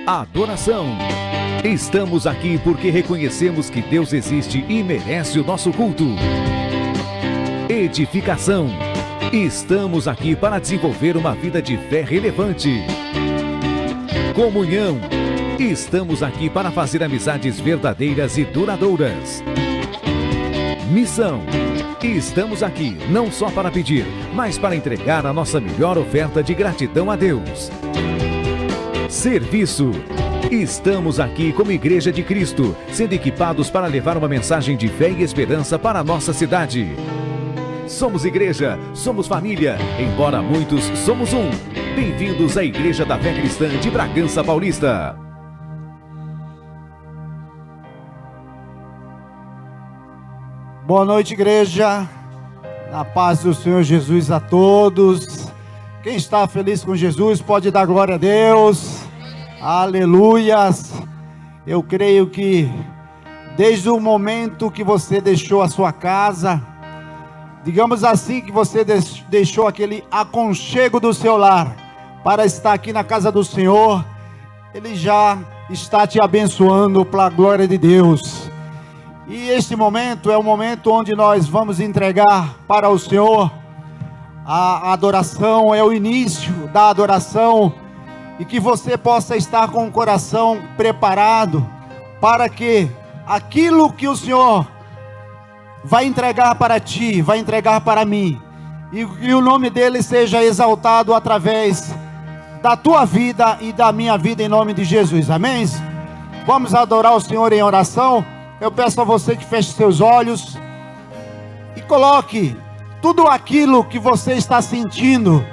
Adoração. Estamos aqui porque reconhecemos que Deus existe e merece o nosso culto. Edificação. Estamos aqui para desenvolver uma vida de fé relevante. Comunhão. Estamos aqui para fazer amizades verdadeiras e duradouras. Missão. Estamos aqui não só para pedir, mas para entregar a nossa melhor oferta de gratidão a Deus. Serviço. Estamos aqui como Igreja de Cristo, sendo equipados para levar uma mensagem de fé e esperança para a nossa cidade. Somos igreja, somos família, embora muitos somos um. Bem-vindos à Igreja da Fé Cristã de Bragança Paulista. Boa noite, igreja. Na paz do Senhor Jesus a todos. Quem está feliz com Jesus pode dar glória a Deus. Aleluias. Eu creio que desde o momento que você deixou a sua casa, digamos assim, que você deixou aquele aconchego do seu lar para estar aqui na casa do Senhor, Ele já está te abençoando para a glória de Deus. E este momento é o momento onde nós vamos entregar para o Senhor a adoração, é o início da adoração, e que você possa estar com o coração preparado para que aquilo que o Senhor vai entregar para ti, vai entregar para mim, e o nome dele seja exaltado através da tua vida e da minha vida, em nome de Jesus, amém? Vamos adorar o Senhor em oração. Eu peço a você que feche seus olhos e coloque tudo aquilo que você está sentindo,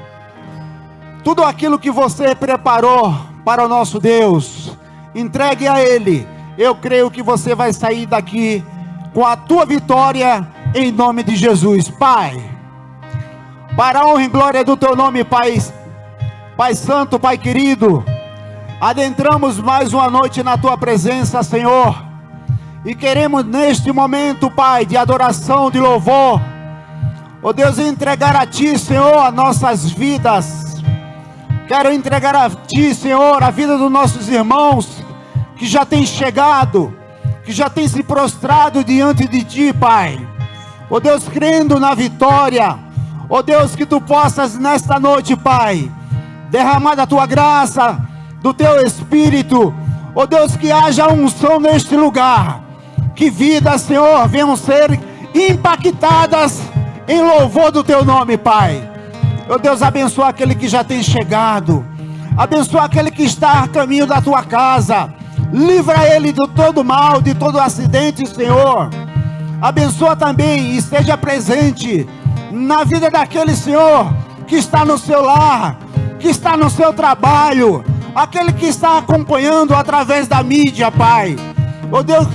tudo aquilo que você preparou para o nosso Deus, entregue a Ele. Eu creio que você vai sair daqui com a tua vitória, em nome de Jesus. Pai, para a honra e glória do teu nome, Pai, Pai Santo, Pai querido, adentramos mais uma noite na tua presença, Senhor, e queremos neste momento, Pai, de adoração, de louvor, ó Deus, entregar a Ti, Senhor, as nossas vidas. Quero entregar a Ti, Senhor, a vida dos nossos irmãos que já têm chegado, que já têm se prostrado diante de Ti, Pai. Ó Deus, crendo na vitória. Ó Deus, que Tu possas nesta noite, Pai, derramar da Tua graça, do Teu Espírito. Ó Deus, que haja unção neste lugar. Que vidas, Senhor, venham ser impactadas em louvor do Teu nome, Pai. Ó Deus, abençoa aquele que já tem chegado. Abençoa aquele que está a caminho da Tua casa. Livra ele de todo mal, de todo acidente, Senhor. Abençoa também e esteja presente na vida daquele, Senhor, que está no seu lar, que está no seu trabalho, aquele que está acompanhando através da mídia, Pai. Oh Deus,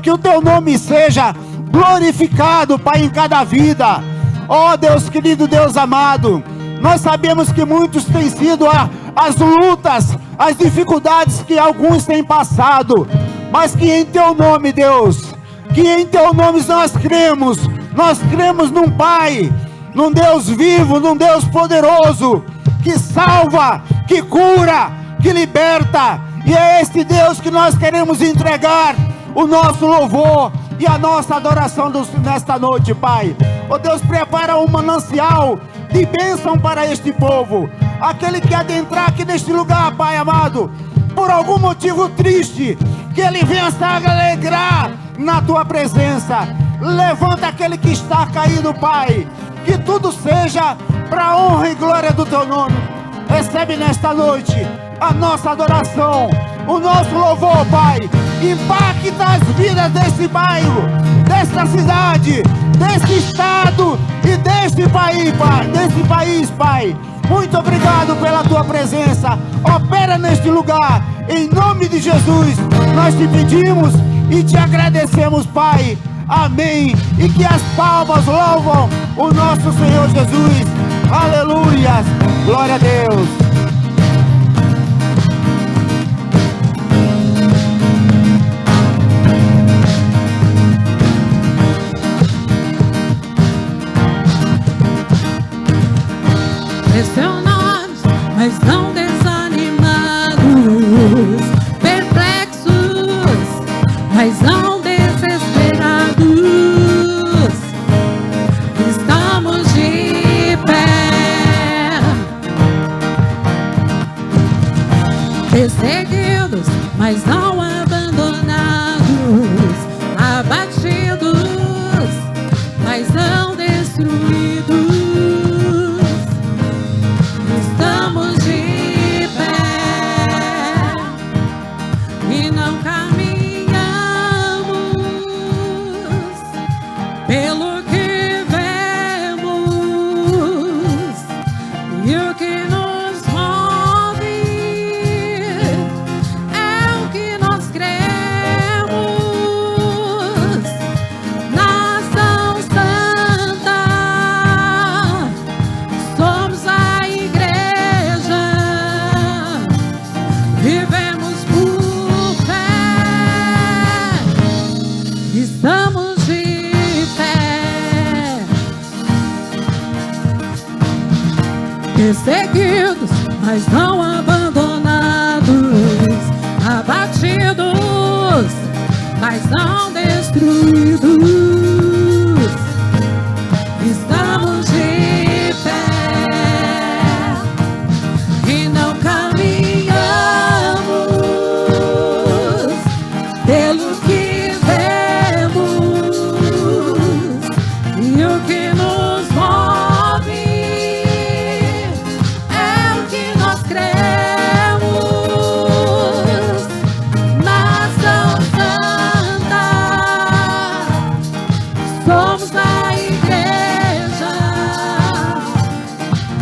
que o Teu nome seja glorificado, Pai, em cada vida. Oh Deus querido, Deus amado, nós sabemos que muitos têm sido as lutas, as dificuldades que alguns têm passado, mas que em Teu nome, Deus, que em Teu nome nós cremos num Pai, num Deus vivo, num Deus poderoso, que salva, que cura, que liberta. E é este Deus que nós queremos entregar o nosso louvor e a nossa adoração nesta noite, Pai. Ó Deus, prepara um manancial de bênção para este povo. Aquele que adentrar aqui neste lugar, Pai amado, por algum motivo triste, que ele venha se alegrar na Tua presença. Levanta aquele que está caído, Pai. Que tudo seja para a honra e glória do Teu nome. Recebe nesta noite a nossa adoração, o nosso louvor, Pai. Impacta as vidas desse bairro, desta cidade, desse estado e deste país, Pai. Muito obrigado pela Tua presença. Opera neste lugar, em nome de Jesus. Nós te pedimos e te agradecemos, Pai. Amém. E que as palmas louvam o nosso Senhor Jesus. Aleluia. Glória a Deus. Pressionados, mas não desanimados. perseguidos, mas não abandonados, abatidos, mas não destruídos. Estamos de pé e não caminhamos pelo que vemos, e o que nos move é o que nós cremos. Nação Santa, somos a igreja, vivemos por fé, estamos de pé, perseguidos, mas não abandonados, abatidos, mas não destruídos. Estamos de pé e não caminhamos pelo que vemos, e o que nos move é o que nós cremos. Nação Santa, somos a igreja,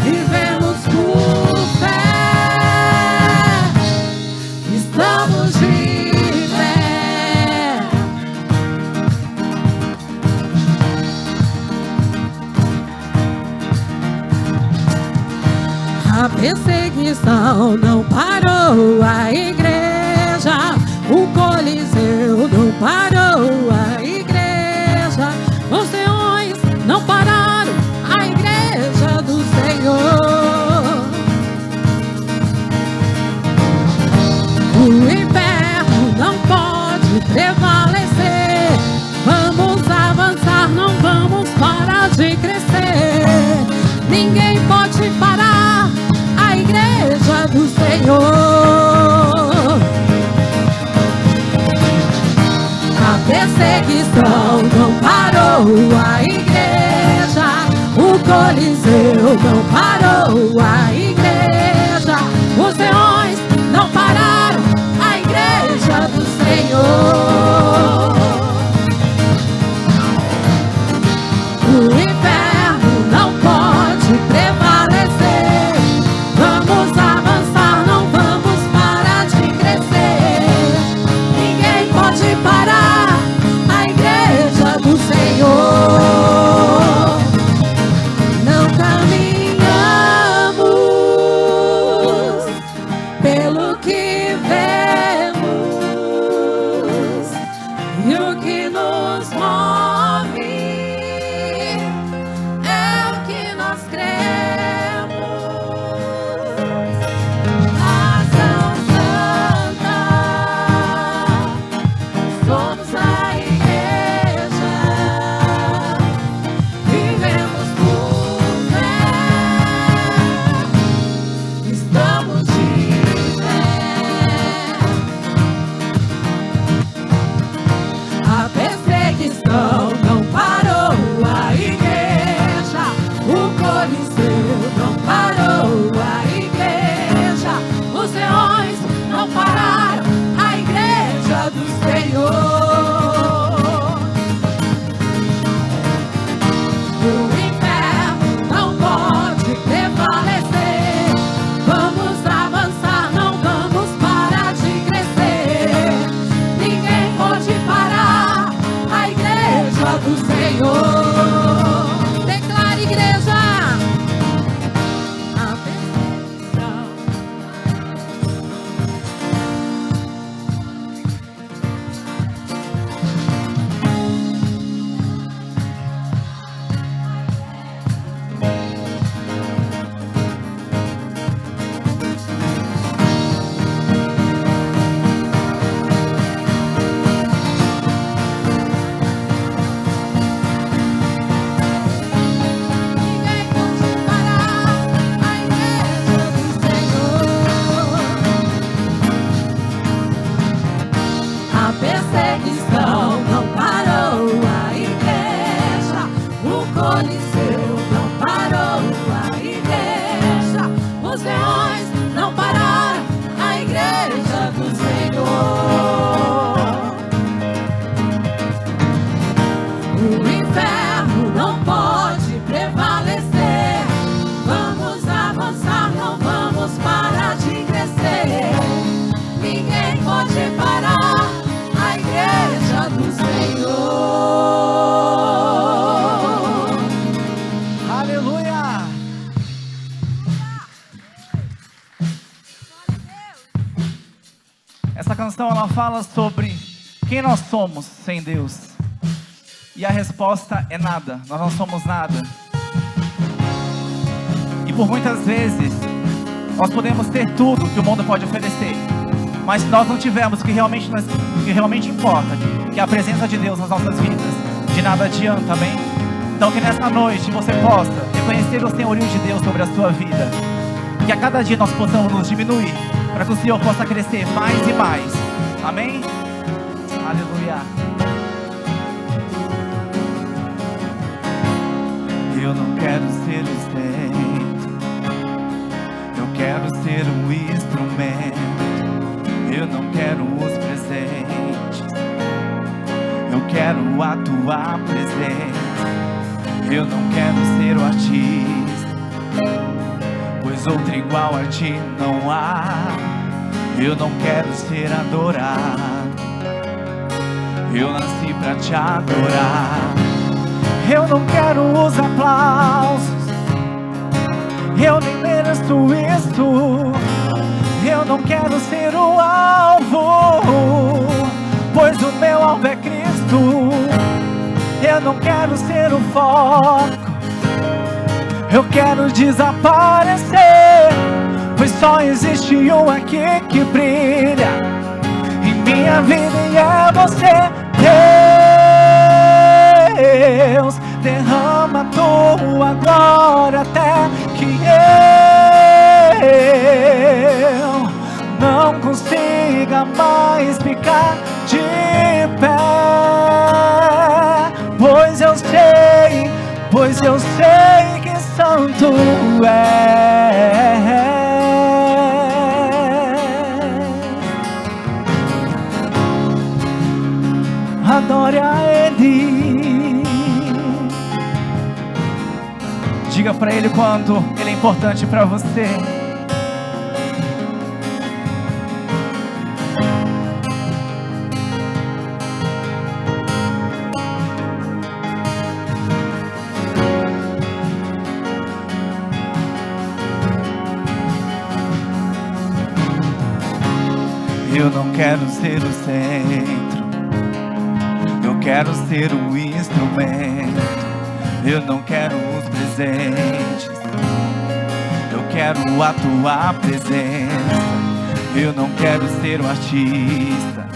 vivemos por fé, estamos de pé. A perseguição não parou a igreja, o Coliseu não parou a igreja, os leões não pararam a igreja do Senhor. O inferno não pode prevalecer, vamos avançar, não vamos parar de crescer. Ninguém pode parar a igreja do Senhor. A perseguição não parou a igreja, o Coliseu não parou a igreja, os leões não pararam a igreja do Senhor. O inferno não pode prevalecer, vamos avançar, não vamos parar de crescer. Ninguém pode parar a igreja do Senhor. Não caminhamos Essa canção ela fala sobre quem nós somos sem Deus. E a resposta é nada. Nós não somos nada. E por muitas vezes nós podemos ter tudo que o mundo pode oferecer, mas se nós não tivermos o que realmente importa, que é a presença de Deus nas nossas vidas, de nada adianta, amém? Então que nessa noite você possa reconhecer o senhorio de Deus sobre a sua vida. Que a cada dia nós possamos nos diminuir, para que o Senhor possa crescer mais e mais. Amém? Aleluia. Eu não quero ser o centro, eu quero ser um instrumento. Eu não quero os presentes, eu quero a tua presença. Eu não quero ser o artista, pois outro igual a ti não há. Eu não quero ser adorado, eu nasci pra te adorar. Eu não quero os aplausos, eu nem mereço isso. Eu não quero ser o alvo, pois o meu alvo é Cristo. Eu não quero ser o foco, eu quero desaparecer, pois só existe um aqui que brilha em minha vida e é você. Deus, derrama a tua glória até que eu não consiga mais ficar de pé, pois eu sei que santo é. Adore a Ele, diga pra Ele quanto Ele é importante pra você. Eu não quero ser o centro, eu quero ser o instrumento. Eu não quero os presentes, eu quero a tua presença. Eu não quero ser o artista,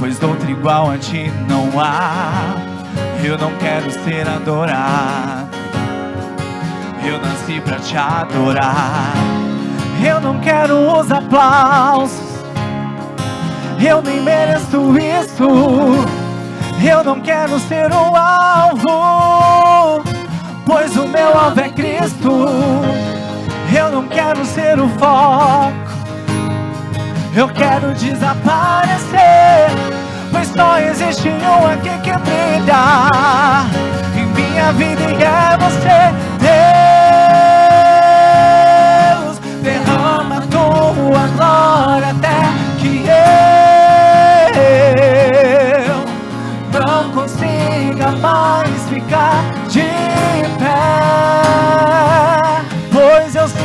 pois outro igual a ti não há. Eu não quero ser adorado, eu nasci pra te adorar. Eu não quero os aplausos, eu nem mereço isso. Eu não quero ser o alvo, pois o meu alvo é Cristo. Eu não quero ser o foco, eu quero desaparecer, pois só existe um aqui que brilha em minha vida e é você. Deus, derrama a tua glória até que eu não consiga mais ficar de pé, pois eu sei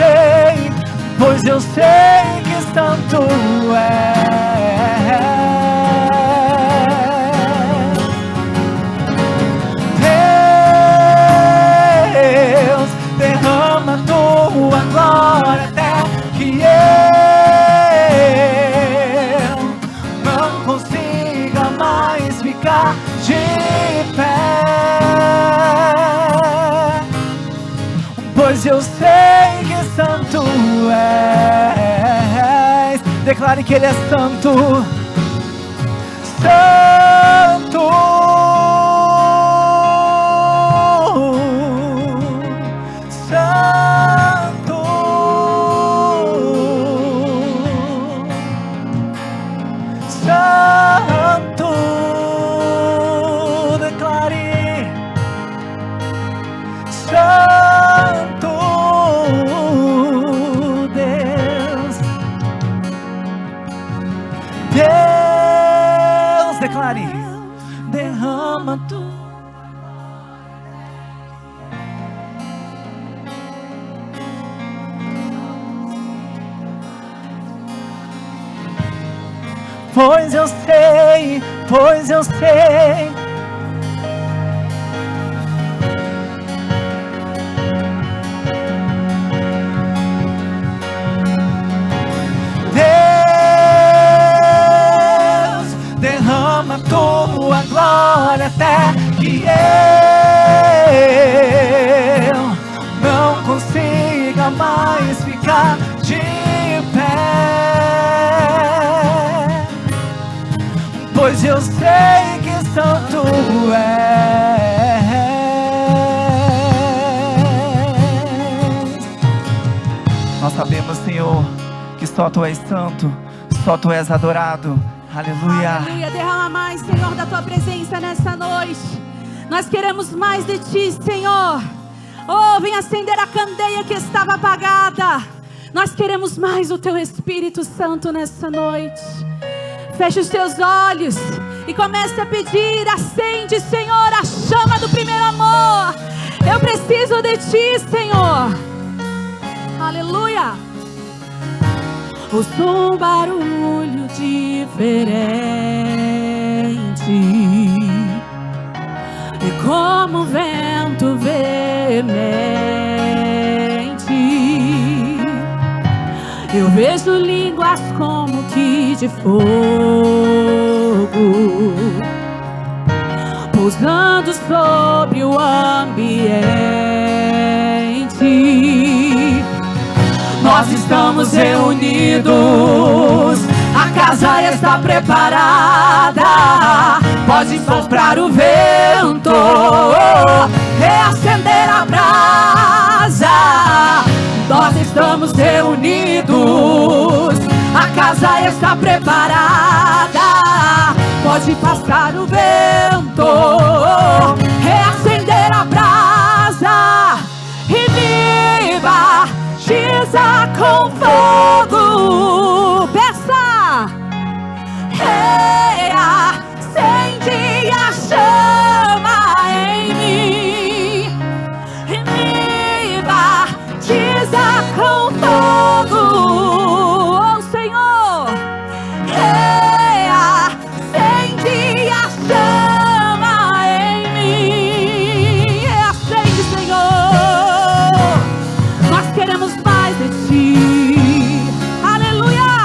que santo é. Deus, derrama a tua glória até que eu não consiga mais ficar de pé, pois eu sei que santo és. Declare que Ele é santo, santo, santo, santo. Declare, santo Deus, Deus, declare, derrama tu. pois eu sei, pois eu sei. Deus, derrama tua glória até que eu não consiga mais ficar de pé, pois eu sei que santo és. Nós sabemos, Senhor, que só Tu és santo, só Tu és adorado. Aleluia. Aleluia. Derrama mais, Senhor, da Tua presença nessa noite. Nós queremos mais de Ti, Senhor. Oh, vem acender a candeia que estava apagada. Nós queremos mais o Teu Espírito Santo nessa noite. Feche os teus olhos e comece a pedir. Acende, Senhor, a chama do primeiro amor. Eu preciso de Ti, Senhor. Aleluia. Ouço um barulho diferente, e como vento veemente, eu vejo línguas como que de fogo, pousando sobre o ambiente. Nós estamos reunidos, a casa está preparada. Pode soprar o vento, reacender a brasa. Nós estamos reunidos, a casa está preparada. Pode passar o vento, reacender a brasa. E viva Jesus com fogo. Peça, acende a chama em mim. E viva Jesus com fogo. Oh Senhor, acende a chama em mim. Acende, Senhor. Nós queremos mais de Ti. Aleluia.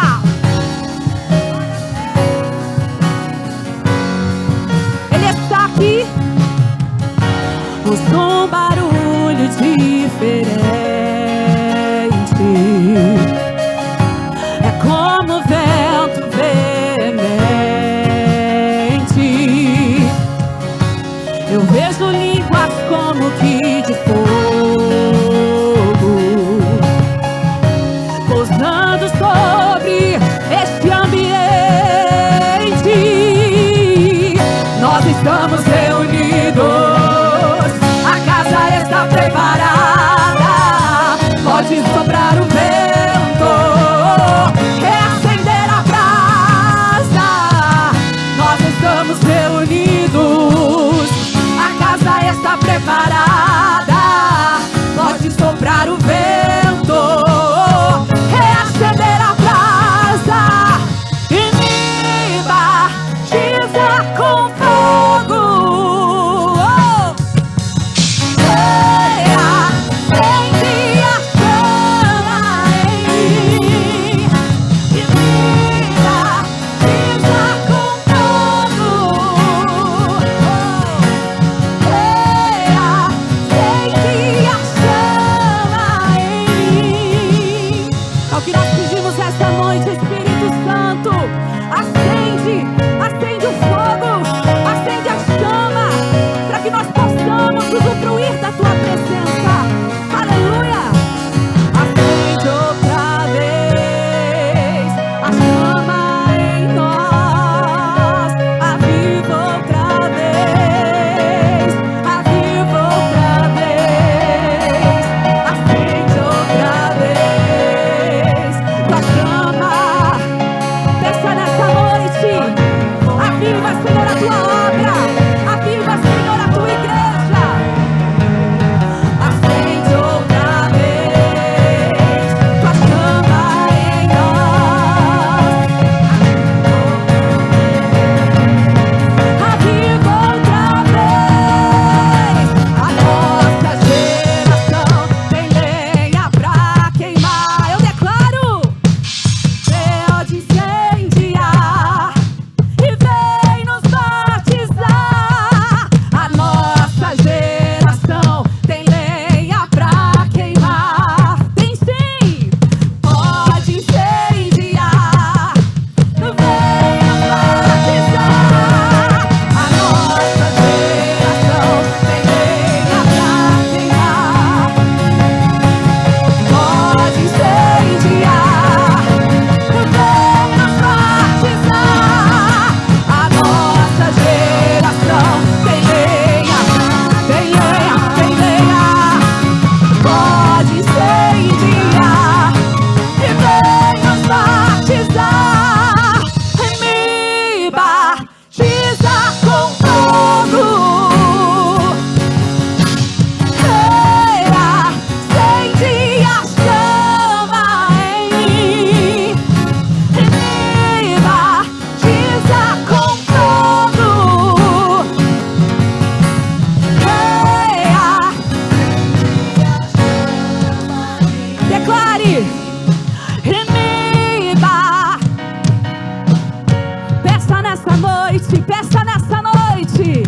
noite, peça nessa noite.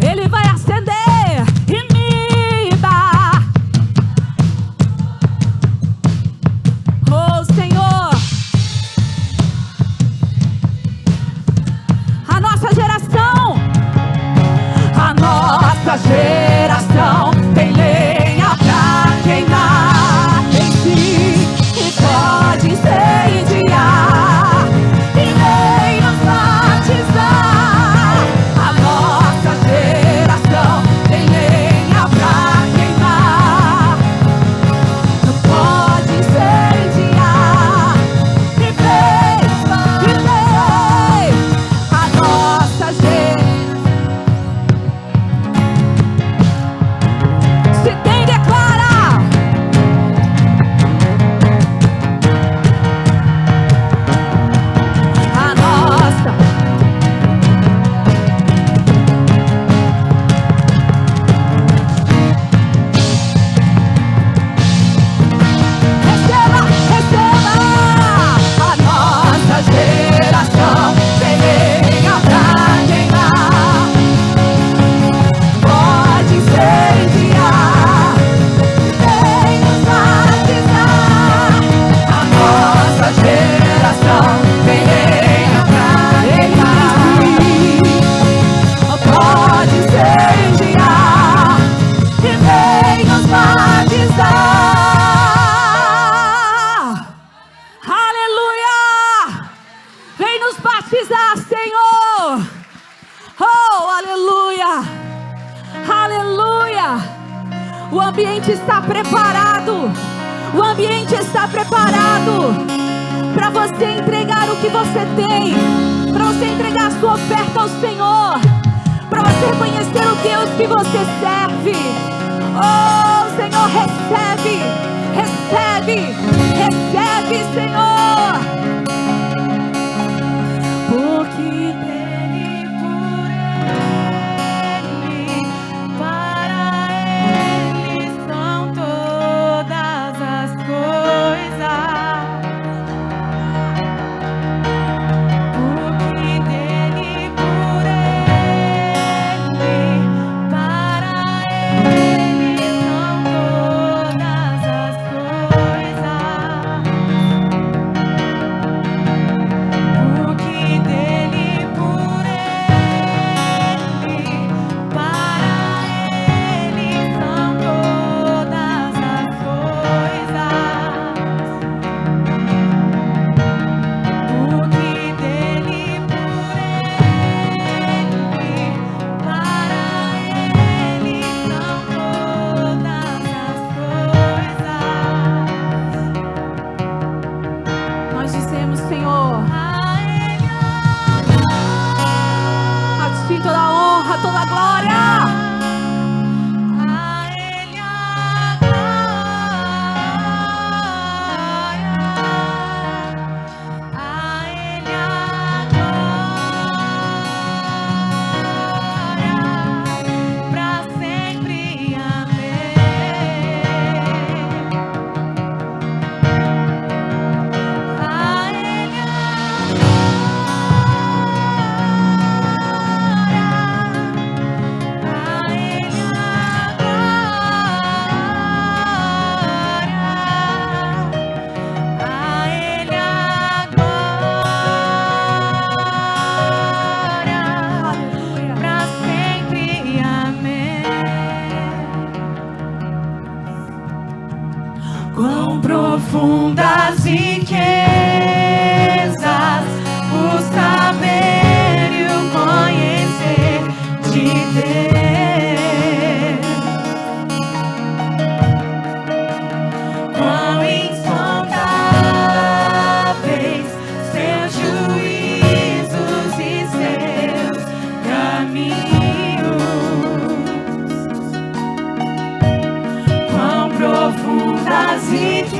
Ele vai acender e me dar. Oh Senhor, a nossa geração tem lenha pra queimar em si e pode incendiar e nem nos batizar. A nossa geração tem lenha pra queimar, não pode incendiar e vem a nossa geração. Se tem, declara. A nossa. Receba, receba. A nossa geração tem lenha pra queimar, pode incendiar, vem nos batizar. A nossa geração tem lenha pra queimar, pode incendiar e vem nos batizar. Aleluia! Vem nos batizar, Senhor. Oh, aleluia! Aleluia! O ambiente está preparado. O ambiente está preparado para você entregar o que você tem, para você entregar a sua oferta ao Senhor, para você conhecer o Deus que você serve. Oh, Senhor, recebe, recebe, recebe, Senhor. Porque dele, por ele, para ele são todas as coisas. Porque dele, por ele, para ele são todas as coisas. Porque dele, por ele, para ele são todas as coisas. Porque dele, por ele, para ele são todas as coisas. Nós dizemos, Senhor, a Ti toda a honra, toda a glória. A Ele a glória, a Ele a glória, pra sempre, amém. A Ele a Quão profundas riquezas o saber e o conhecer de Deus. Quão insondáveis seus juízos e seus caminhos. Quão profundas riquezas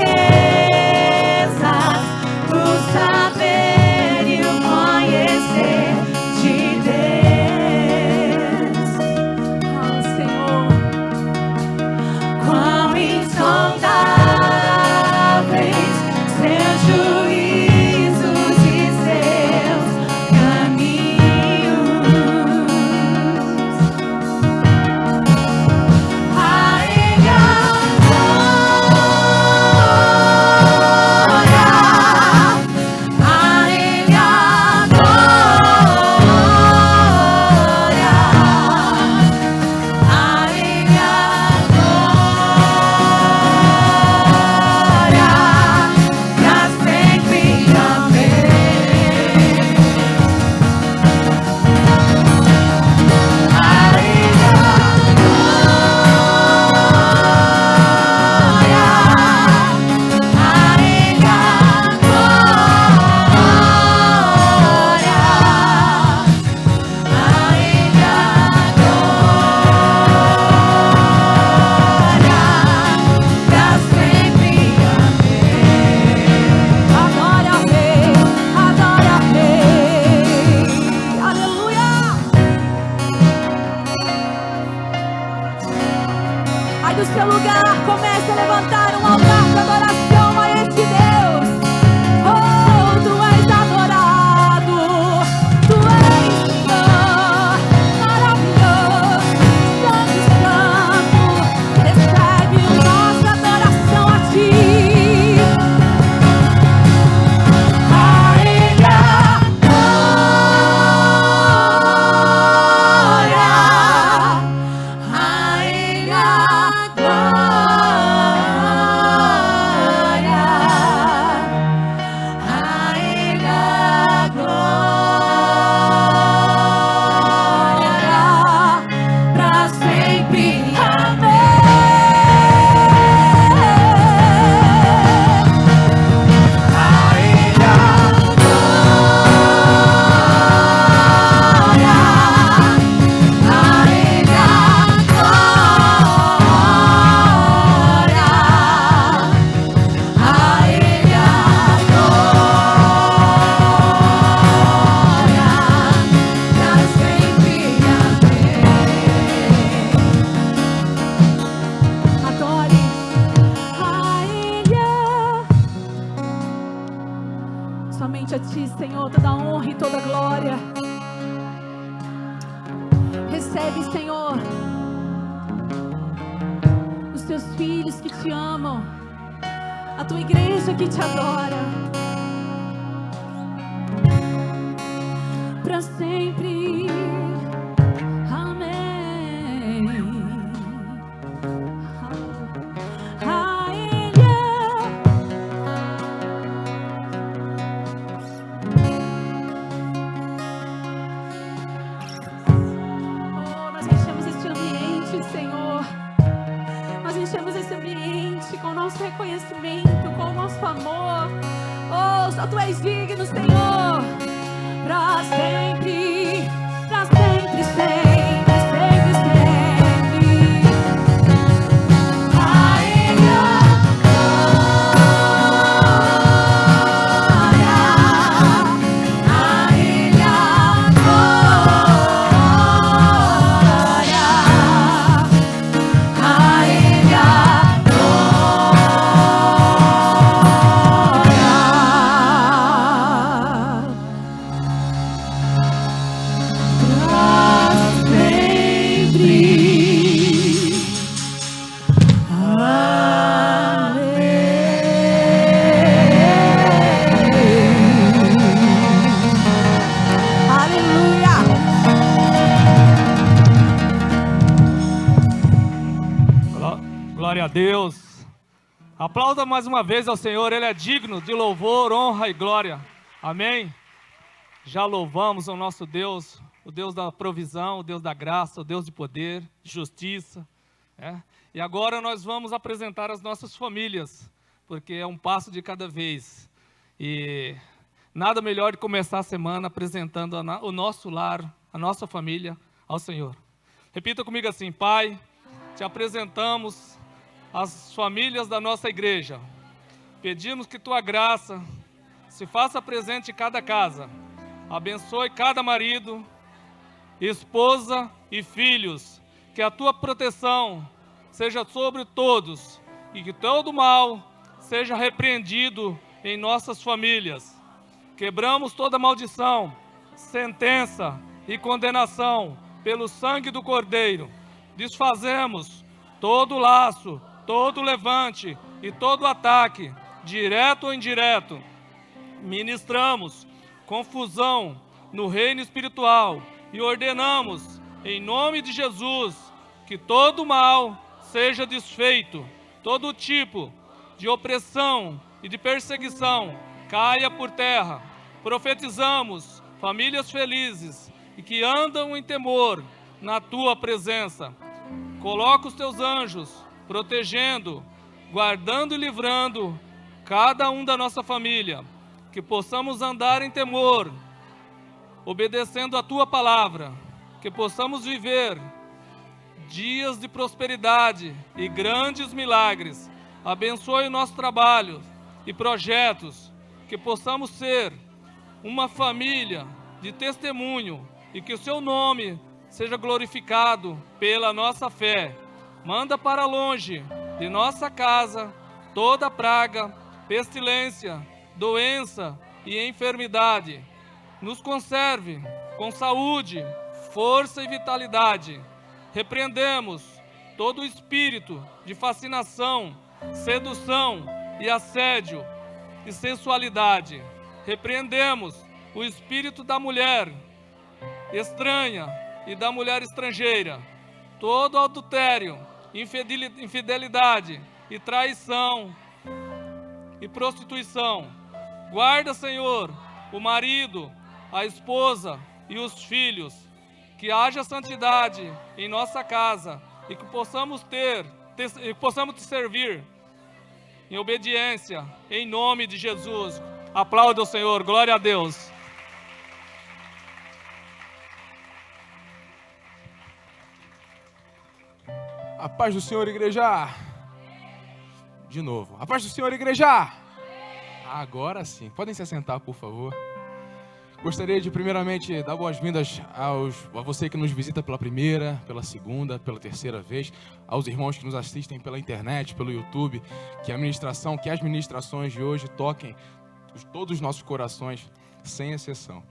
somente a Ti, Senhor, toda a honra e toda a glória. Recebe, Senhor, os Teus filhos que Te amam, a Tua igreja que Te adora, para sempre. Amém. A Ele nós enchemos este ambiente, Senhor. Nós enchemos esse ambiente com o nosso reconhecimento, com o nosso amor. Oh, só Tu és digno, Senhor. Pra sempre, sempre, sempre, sempre. A Ele a glória, a Ele a glória, a Ele a Glória a Deus. Aplauda mais uma vez ao Senhor, Ele é digno de louvor, honra e glória. Amém? Já louvamos o nosso Deus, o Deus da provisão, o Deus da graça, o Deus de poder, de justiça. E agora nós vamos apresentar as nossas famílias, porque é um passo de cada vez. E nada melhor de começar a semana apresentando o nosso lar, a nossa família ao Senhor. Repita comigo assim: Pai, Te apresentamos as famílias da nossa igreja. Pedimos que Tua graça se faça presente em cada casa. Abençoe cada marido, esposa e filhos. Que a Tua proteção seja sobre todos e que todo mal seja repreendido em nossas famílias. Quebramos toda maldição, sentença e condenação pelo sangue do Cordeiro. Desfazemos todo laço, todo levante e todo ataque, direto ou indireto. Ministramos confusão no reino espiritual e ordenamos, em nome de Jesus, que todo mal seja desfeito, todo tipo de opressão e de perseguição caia por terra. Profetizamos famílias felizes e que andam em temor na Tua presença. Coloca os Teus anjos protegendo, guardando e livrando cada um da nossa família, que possamos andar em temor, obedecendo a Tua palavra, que possamos viver dias de prosperidade e grandes milagres. Abençoe o nosso trabalho e projetos, que possamos ser uma família de testemunho e que o Seu nome seja glorificado pela nossa fé. Manda para longe de nossa casa toda praga, pestilência, doença e enfermidade. Nos conserve com saúde, força e vitalidade. Repreendemos todo o espírito de fascinação, sedução e assédio e sensualidade. Repreendemos o espírito da mulher estranha e da mulher estrangeira, todo adultério, infidelidade e traição e prostituição. Guarda, Senhor, o marido, a esposa e os filhos, que haja santidade em nossa casa e que possamos Te servir em obediência, em nome de Jesus. Aplauda o Senhor, glória a Deus. A paz do Senhor, igreja. De novo. A paz do Senhor, igreja. Agora sim. Podem se assentar, por favor. Gostaria de primeiramente dar boas-vindas a você que nos visita pela primeira, pela segunda, pela terceira vez, aos irmãos que nos assistem pela internet, pelo YouTube, que as ministrações de hoje toquem todos os nossos corações, sem exceção.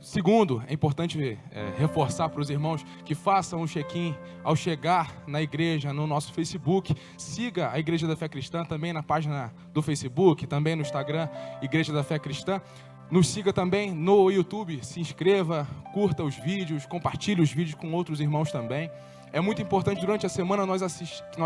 Segundo, é importante reforçar para os irmãos que façam um check-in ao chegar na igreja, no nosso Facebook. Siga a Igreja da Fé Cristã também na página do Facebook, também no Instagram, Igreja da Fé Cristã. Nos siga também no YouTube, se inscreva, curta os vídeos, compartilhe os vídeos com outros irmãos também. É muito importante durante a semana nós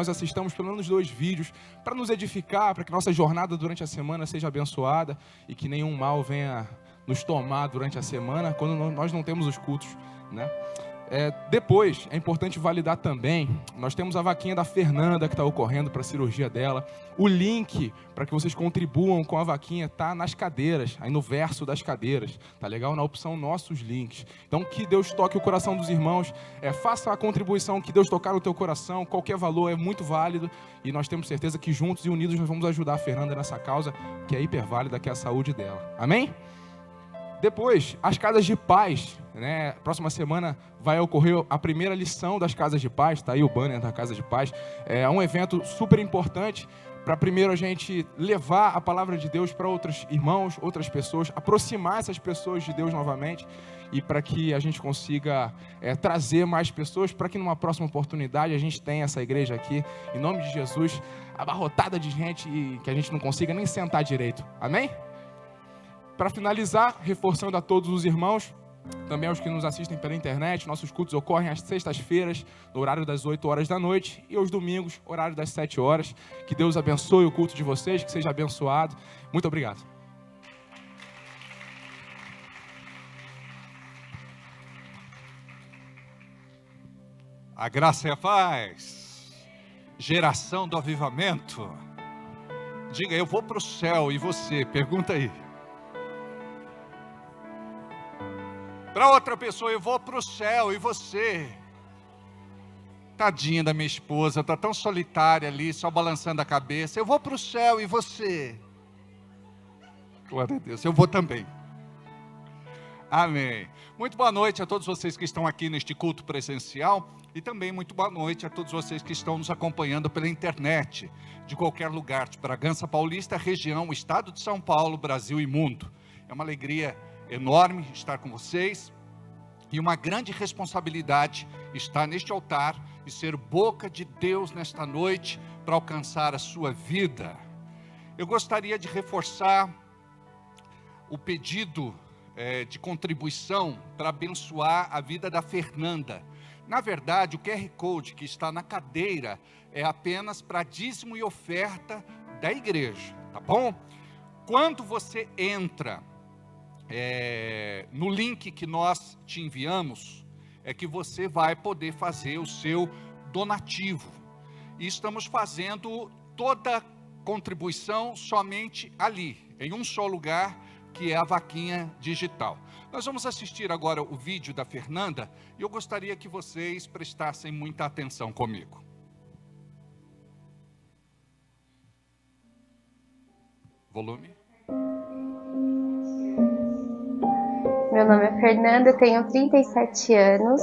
assistamos pelo menos 2 vídeos para nos edificar, para que nossa jornada durante a semana seja abençoada e que nenhum mal venha nos tomar durante a semana, quando nós não temos os cultos, né? Depois, é importante validar também, nós temos a vaquinha da Fernanda que está ocorrendo para a cirurgia dela. O link para que vocês contribuam com a vaquinha está nas cadeiras, aí no verso das cadeiras, tá legal? Na opção nossos links. Então, que Deus toque o coração dos irmãos, faça a contribuição que Deus tocar no teu coração, qualquer valor é muito válido, e nós temos certeza que juntos e unidos nós vamos ajudar a Fernanda nessa causa, que é hiper válida, que é a saúde dela. Amém? Depois, as casas de paz, né? Próxima semana vai ocorrer a primeira lição das casas de paz, tá aí o banner da casa de paz. É um evento super importante para primeiro a gente levar a palavra de Deus para outros irmãos, outras pessoas, aproximar essas pessoas de Deus novamente e para que a gente consiga trazer mais pessoas, para que numa próxima oportunidade a gente tenha essa igreja aqui, em nome de Jesus, abarrotada de gente e que a gente não consiga nem sentar direito. Amém? Para finalizar, reforçando a todos os irmãos, também aos que nos assistem pela internet, nossos cultos ocorrem às sextas-feiras, no horário das 8 horas da noite, e aos domingos, horário das 7 horas. Que Deus abençoe o culto de vocês, que seja abençoado. Muito obrigado. A graça e a paz. Geração do avivamento. Diga, eu vou para o céu, e você? Pergunta aí. Para outra pessoa, eu vou para o céu, e você? Tadinha da minha esposa, está tão solitária ali, só balançando a cabeça. Eu vou para o céu, e você? Glória a Deus, eu vou também. Amém. Muito boa noite a todos vocês que estão aqui neste culto presencial, e também muito boa noite a todos vocês que estão nos acompanhando pela internet, de qualquer lugar, de Bragança Paulista, região, estado de São Paulo, Brasil e mundo. É uma alegria enorme estar com vocês e uma grande responsabilidade estar neste altar e ser boca de Deus nesta noite para alcançar a sua vida. Eu gostaria de reforçar o pedido de contribuição para abençoar a vida da Fernanda. Na verdade, o QR Code que está na cadeira é apenas para dízimo e oferta da igreja, tá bom? Quando você entra no link que nós te enviamos, é que você vai poder fazer o seu donativo. E estamos fazendo toda contribuição somente ali, em um só lugar, que é a vaquinha digital. Nós vamos assistir agora o vídeo da Fernanda, e eu gostaria que vocês prestassem muita atenção comigo. Volume. Meu nome é Fernanda, eu tenho 37 anos.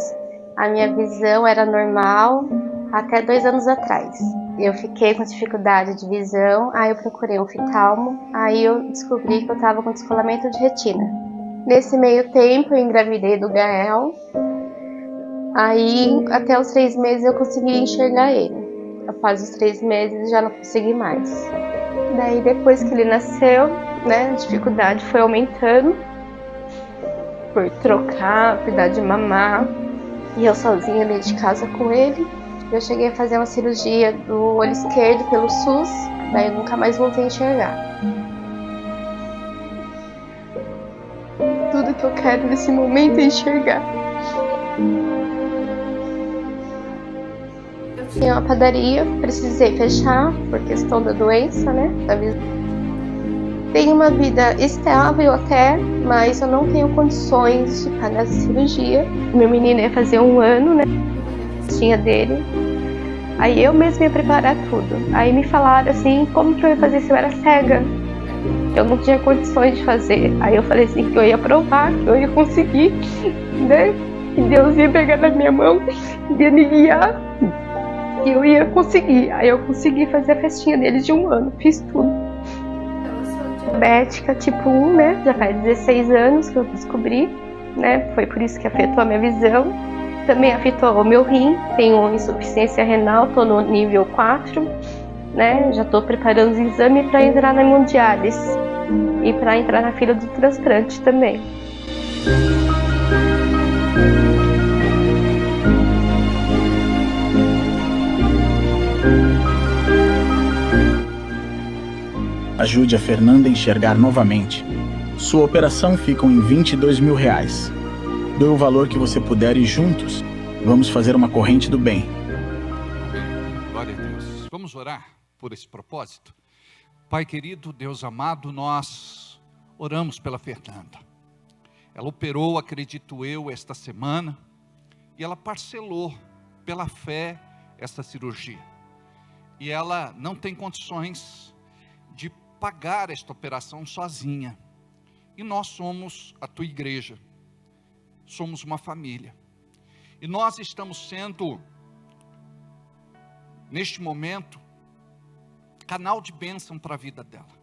A minha visão era normal até 2 anos atrás. Eu fiquei com dificuldade de visão, aí eu procurei um oftalmo, aí eu descobri que eu estava com descolamento de retina. Nesse meio tempo eu engravidei do Gael, aí até os 3 meses eu consegui enxergar ele. Após os 3 meses já não consegui mais. Daí depois que ele nasceu, né, a dificuldade foi aumentando, por trocar, cuidar de mamar, e eu sozinha dentro de casa com ele. Eu cheguei a fazer uma cirurgia do olho esquerdo pelo SUS, daí eu nunca mais voltei a enxergar. Tudo que eu quero nesse momento é enxergar. Eu tinha uma padaria, precisei fechar por questão da doença, né? Tenho uma vida estável até, mas eu não tenho condições de pagar essa cirurgia. Meu menino ia fazer 1 ano, né? Tinha dele. Aí eu mesma ia preparar tudo. Aí me falaram assim, como que eu ia fazer se eu era cega? Eu não tinha condições de fazer. Aí eu falei assim, que eu ia provar, que eu ia conseguir, né? Que Deus ia pegar na minha mão, ia me guiar, e eu ia conseguir. Aí eu consegui fazer a festinha deles de 1 ano, fiz tudo. diabética tipo 1, né? Já faz 16 anos que eu descobri, né? Foi por isso que afetou a minha visão. Também afetou o meu rim, tenho insuficiência renal, estou no nível 4, né? Já estou preparando os exames para entrar na hemodiálise e para entrar na fila do transplante também. Ajude a Fernanda a enxergar novamente. Sua operação fica em R$22 mil. Doe o valor que você puder e juntos vamos fazer uma corrente do bem. Glória a Deus. Vamos orar por esse propósito? Pai querido, Deus amado, nós oramos pela Fernanda. Ela operou, acredito eu, esta semana e ela parcelou pela fé esta cirurgia. E ela não tem condições de pagar esta operação sozinha. E nós somos a tua igreja. Somos uma família. E nós estamos sendo, neste momento, canal de bênção para a vida dela.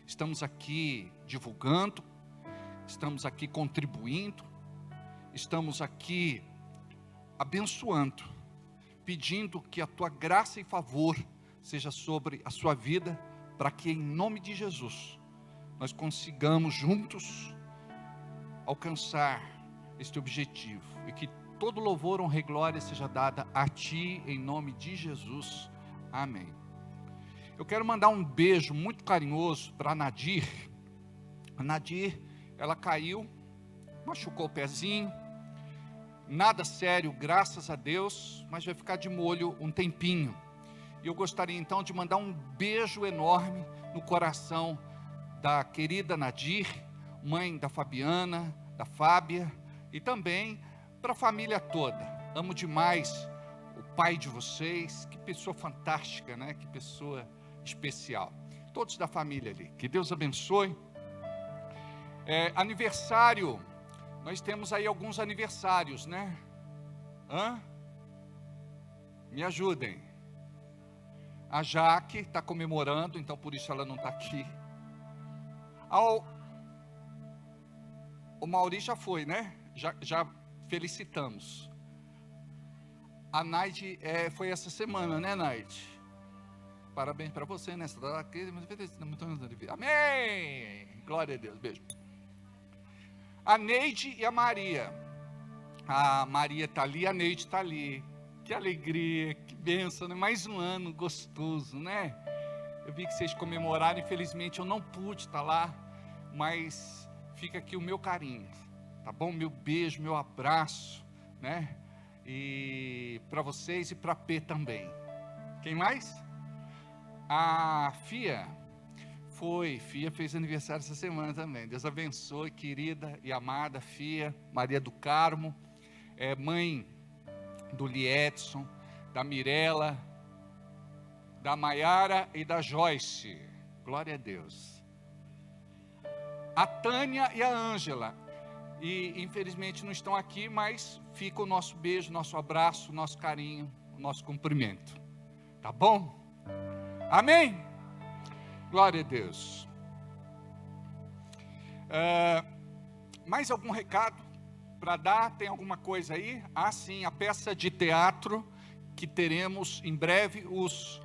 Estamos aqui divulgando, estamos aqui contribuindo, estamos aqui abençoando, pedindo que a tua graça e favor seja sobre a sua vida, para que em nome de Jesus, nós consigamos juntos alcançar este objetivo, e que todo louvor, honra e glória seja dada a Ti, em nome de Jesus, amém. Eu quero mandar um beijo muito carinhoso para a Nadir. A Nadir, ela caiu, machucou o pezinho, nada sério, graças a Deus, mas vai ficar de molho um tempinho. E eu gostaria então de mandar um beijo enorme no coração da querida Nadir, mãe da Fabiana, da Fábia, e também para a família toda. Amo demais o pai de vocês, que pessoa fantástica, né? Que pessoa especial. Todos da família ali, que Deus abençoe. Aniversário, nós temos aí alguns aniversários, né? Me ajudem. A Jaque está comemorando, então por isso ela não está aqui. O Mauri já foi, né? Já felicitamos. A Naide foi essa semana, né, Naide? Parabéns para você, né? Amém! Glória a Deus, beijo. A Neide e a Maria. A Maria está ali, a Neide está ali. Que alegria, que bênção, né? Mais um ano gostoso, né? Eu vi que vocês comemoraram, infelizmente eu não pude estar lá, mas fica aqui o meu carinho, tá bom? Meu beijo, meu abraço, né? E para vocês e para P também. Quem mais? A Fia fez aniversário essa semana também. Deus abençoe, querida e amada Fia, Maria do Carmo, mãe do Liedson, da Mirella, da Maiara e da Joyce. Glória a Deus. A Tânia e a Ângela, e infelizmente não estão aqui, mas fica o nosso beijo, nosso abraço, nosso carinho, o nosso cumprimento. Tá bom? Amém? Glória a Deus. Mais algum recado para dar? Tem alguma coisa aí? Ah, sim, a peça de teatro que teremos em breve. Os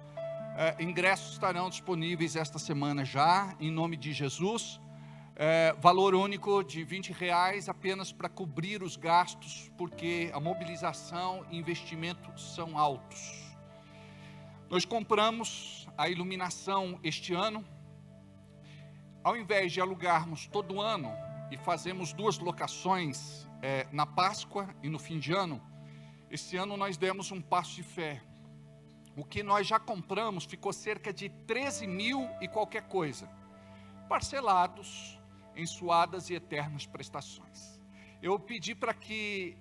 ingressos estarão disponíveis esta semana já, em nome de Jesus. Valor único de R$20 apenas para cobrir os gastos, porque a mobilização e investimento são altos. Nós compramos a iluminação este ano. Ao invés de alugarmos todo ano e fazemos 2 locações na Páscoa e no fim de ano, esse ano nós demos um passo de fé. O que nós já compramos ficou cerca de 13 mil e qualquer coisa, parcelados em suadas e eternas prestações. Eu pedi para que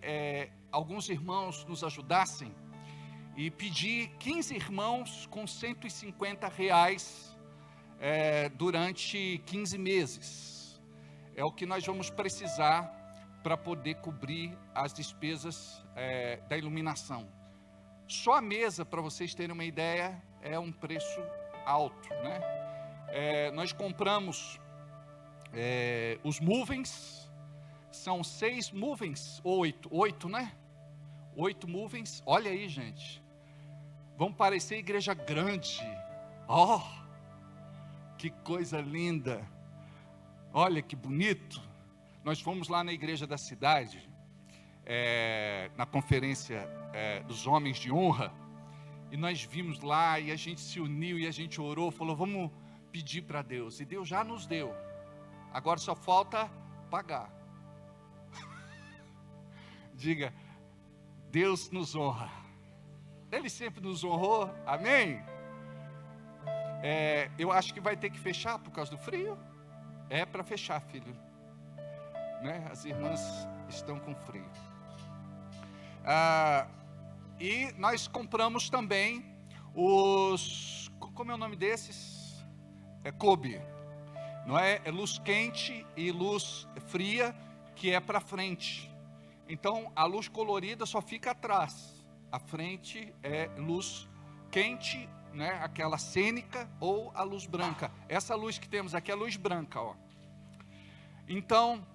alguns irmãos nos ajudassem e pedi 15 irmãos com R$150 durante 15 meses. É o que nós vamos precisar para poder cobrir as despesas da iluminação. Só a mesa, para vocês terem uma ideia, é um preço alto, né? nós compramos os movings, são 6 movings, 8, né? 8 movings, olha aí, gente, vão parecer igreja grande, que coisa linda, olha que bonito. Nós fomos lá na igreja da cidade, na conferência dos homens de honra, e nós vimos lá, e a gente se uniu, e a gente orou, falou, vamos pedir para Deus, e Deus já nos deu, agora só falta pagar. Diga, Deus nos honra, Ele sempre nos honrou, amém? Eu acho que vai ter que fechar por causa do frio, é para fechar, filho, né? As irmãs estão com frio. E nós compramos também como é o nome desses? Kobe, não é? É luz quente e luz fria, que é para frente. Então a luz colorida só fica atrás, a frente é luz quente, né? Aquela cênica, ou a luz branca. Essa luz que temos aqui é a luz branca, ó. Então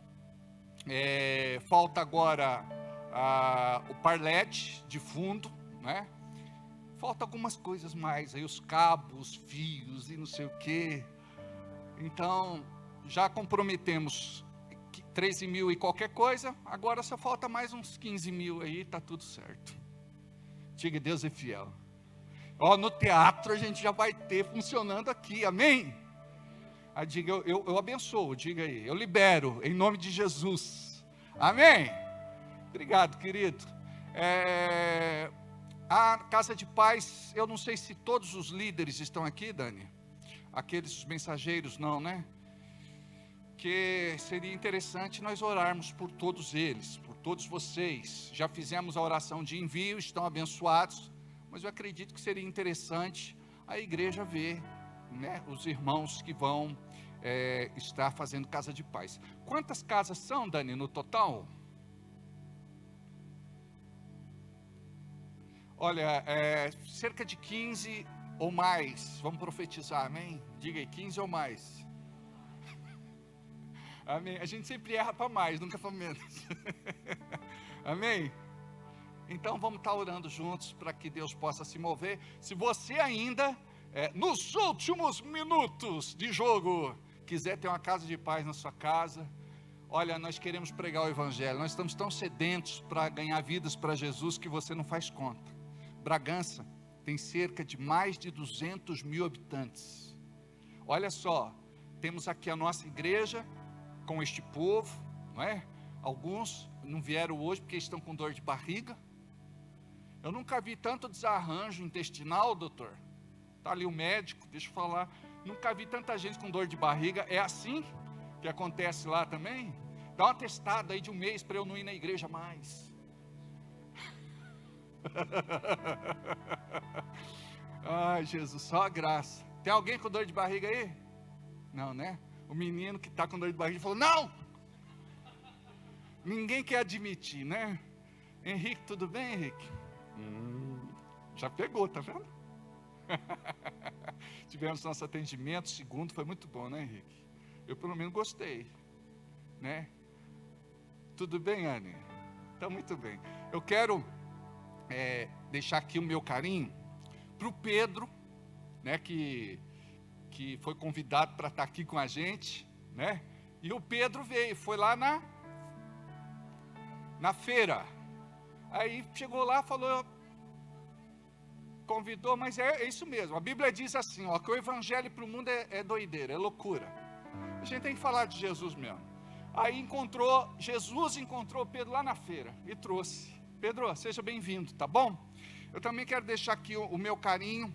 falta agora o par LED de fundo, né? Falta algumas coisas mais, aí os cabos, fios e não sei o que. Então já comprometemos 13 mil e qualquer coisa, agora só falta mais uns 15 mil aí, tá tudo certo. Diga, Deus é fiel. No teatro a gente já vai ter funcionando aqui, amém? Aí diga, eu abençoo, diga aí, eu libero, em nome de Jesus, amém? Obrigado, querido. A Casa de Paz, eu não sei se todos os líderes estão aqui, Dani, aqueles mensageiros não, né? Que seria interessante nós orarmos por todos eles, por todos vocês. Já fizemos a oração de envio, estão abençoados, mas eu acredito que seria interessante a igreja ver, né, os irmãos que vão estar fazendo Casa de Paz. Quantas casas são, Dani, no total? Olha, cerca de 15 ou mais, vamos profetizar, amém? Diga aí, 15 ou mais. Amém, a gente sempre erra para mais, nunca para menos. Amém? Então vamos estar orando juntos, para que Deus possa se mover. Se você ainda, nos últimos minutos de jogo, quiser ter uma casa de paz na sua casa, olha, nós queremos pregar o Evangelho, nós estamos tão sedentos para ganhar vidas para Jesus, que você não faz conta. Bragança tem cerca de mais de 200 mil habitantes. Olha só, temos aqui a nossa igreja com este povo, não é? Alguns não vieram hoje porque estão com dor de barriga. Eu nunca vi tanto desarranjo intestinal, doutor. Está ali o médico, deixa eu falar. Nunca vi tanta gente com dor de barriga. É assim que acontece lá também? Dá uma testada aí de 1 mês para eu não ir na igreja mais. Ai, Jesus, só a graça. Tem alguém com dor de barriga aí? Não, né? O menino que está com dor de barriga falou, não! Ninguém quer admitir, né? Henrique, tudo bem, Henrique? Já pegou, tá vendo? Tivemos nosso atendimento, segundo, foi muito bom, né, Henrique? Eu pelo menos gostei, né? Tudo bem, Anne? Tá muito bem. Eu quero deixar aqui o meu carinho para o Pedro, né, que foi convidado para estar aqui com a gente, né? E o Pedro veio, foi lá na feira. Aí chegou lá, falou, convidou, mas é isso mesmo. A Bíblia diz assim, ó, que o evangelho para o mundo é doideira, é loucura. A gente tem que falar de Jesus mesmo. Aí Jesus encontrou Pedro lá na feira e trouxe. Pedro, seja bem-vindo, tá bom? Eu também quero deixar aqui o meu carinho,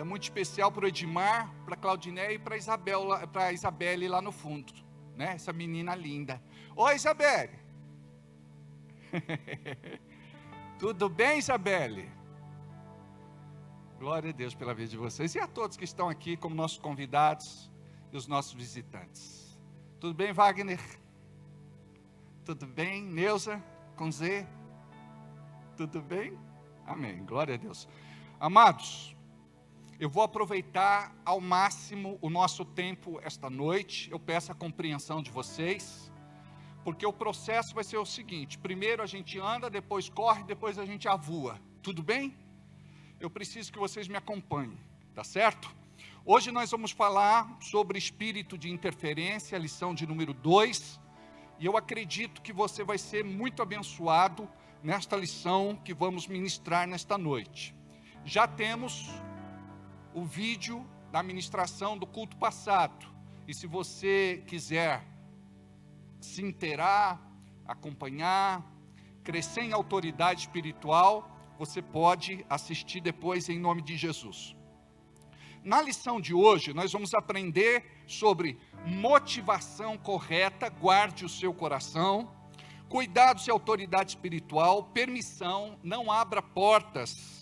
muito especial para o Edmar, para a Claudiné e para a Isabelle lá no fundo, né? Essa menina linda. Oi, Isabelle! Tudo bem, Isabelle? Glória a Deus pela vida de vocês e a todos que estão aqui como nossos convidados e os nossos visitantes. Tudo bem, Wagner? Tudo bem, Neuza? Com Z? Tudo bem? Amém, glória a Deus. Amados, Eu vou aproveitar ao máximo o nosso tempo esta noite. Eu peço a compreensão de vocês, porque o processo vai ser o seguinte: primeiro a gente anda, depois corre, depois a gente avua. Tudo bem? Eu preciso que vocês me acompanhem, tá certo? Hoje nós vamos falar sobre espírito de interferência, lição de número 2. E eu acredito que você vai ser muito abençoado nesta lição que vamos ministrar nesta noite. Já temos o vídeo da ministração do culto passado. E se você quiser se inteirar, acompanhar, crescer em autoridade espiritual, você pode assistir depois em nome de Jesus. Na lição de hoje, nós vamos aprender sobre motivação correta, guarde o seu coração, cuidados e autoridade espiritual, permissão, não abra portas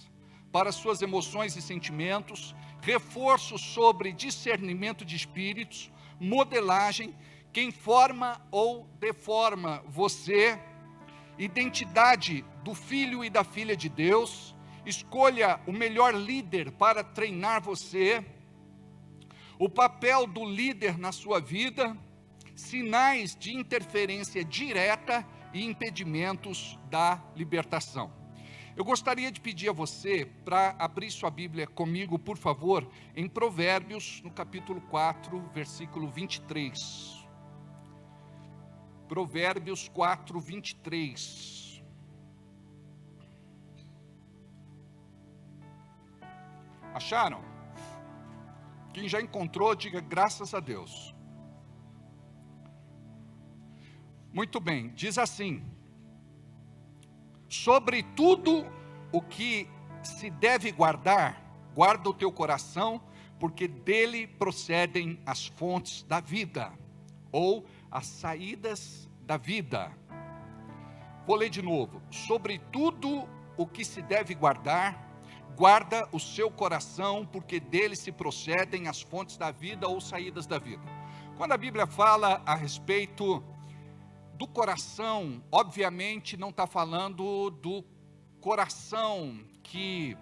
para suas emoções e sentimentos, reforço sobre discernimento de espíritos, modelagem, quem forma ou deforma você, identidade do filho e da filha de Deus, escolha o melhor líder para treinar você, o papel do líder na sua vida, sinais de interferência direta e impedimentos da libertação. Eu gostaria de pedir a você para abrir sua Bíblia comigo, por favor, em Provérbios, no capítulo 4, versículo 23. Provérbios 4, 23. Acharam? Quem já encontrou, diga graças a Deus. Muito bem, diz assim: sobre tudo o que se deve guardar, guarda o teu coração, porque dele procedem as fontes da vida, ou as saídas da vida. Vou ler de novo. Sobre tudo o que se deve guardar, guarda o seu coração, porque dele se procedem as fontes da vida ou saídas da vida. Quando a Bíblia fala a respeito do coração, obviamente não está falando do coração que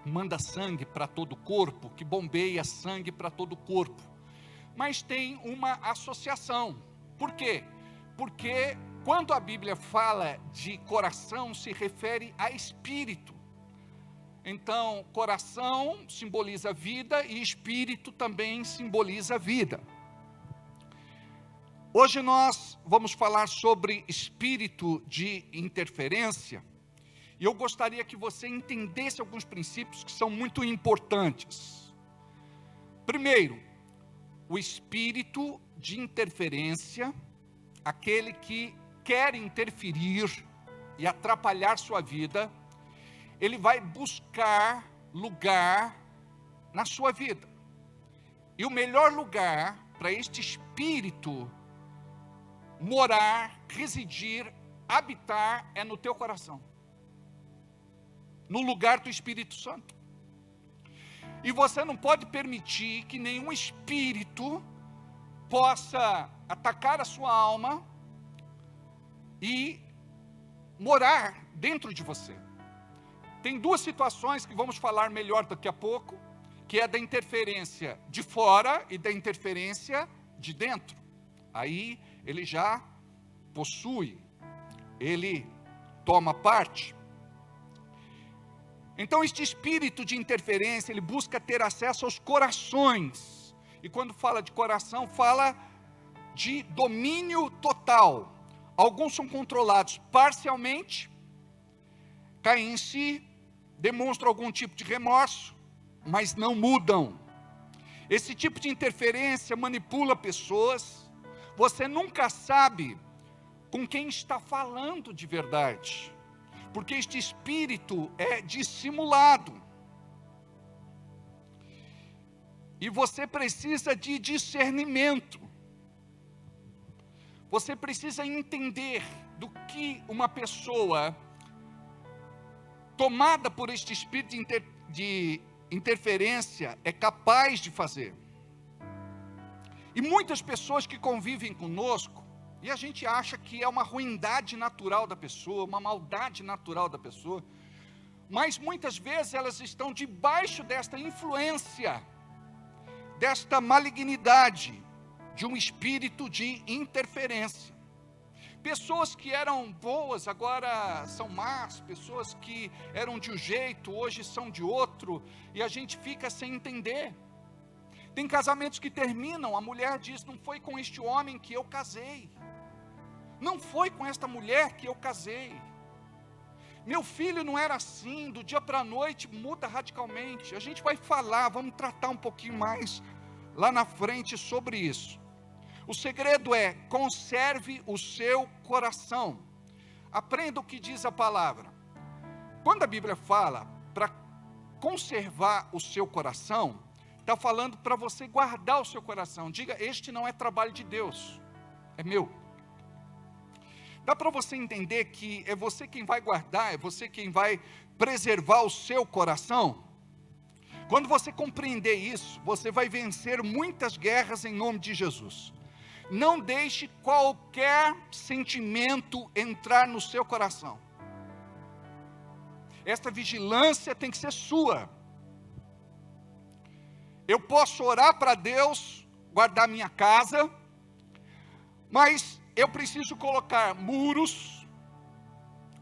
manda sangue para todo o corpo, que bombeia sangue para todo o corpo, mas tem uma associação. Por quê? Porque quando a Bíblia fala de coração, se refere a espírito. Então, coração simboliza vida e espírito também simboliza vida. Hoje nós vamos falar sobre espírito de interferência, e eu gostaria que você entendesse alguns princípios que são muito importantes. Primeiro, o espírito de interferência, aquele que quer interferir e atrapalhar sua vida, ele vai buscar lugar na sua vida. E o melhor lugar para este espírito morar, residir, habitar é no teu coração, no lugar do Espírito Santo. E você não pode permitir que nenhum espírito possa atacar a sua alma e morar dentro de você. Tem duas situações que vamos falar melhor daqui a pouco, que é da interferência de fora e da interferência de dentro. Aí ele já possui, ele toma parte. Então este espírito de interferência, ele busca ter acesso aos corações. E quando fala de coração, fala de domínio total. Alguns são controlados parcialmente, caem em si, demonstram algum tipo de remorso, mas não mudam. Esse tipo de interferência manipula pessoas. Você nunca sabe com quem está falando de verdade, porque este espírito é dissimulado. E você precisa de discernimento. Você precisa entender do que uma pessoa tomada por este espírito de interferência é capaz de fazer. E muitas pessoas que convivem conosco, e a gente acha que é uma ruindade natural da pessoa, uma maldade natural da pessoa, mas muitas vezes elas estão debaixo desta influência, desta malignidade, de um espírito de interferência. Pessoas que eram boas agora são más, pessoas que eram de um jeito, hoje são de outro, e a gente fica sem entender. Tem casamentos que terminam, a mulher diz: não foi com este homem que eu casei, não foi com esta mulher que eu casei, meu filho não era assim, do dia para a noite muda radicalmente. A gente vai falar, vamos tratar um pouquinho mais lá na frente sobre isso. O segredo é: conserve o seu coração. Aprenda o que diz a palavra. Quando a Bíblia fala para conservar o seu coração, está falando para você guardar o seu coração. Diga: este não é trabalho de Deus, é meu. Dá para você entender que é você quem vai guardar, é você quem vai preservar o seu coração? Quando você compreender isso, você vai vencer muitas guerras em nome de Jesus. Não deixe qualquer sentimento entrar no seu coração. Esta vigilância tem que ser sua. Eu posso orar para Deus, guardar minha casa, mas eu preciso colocar muros,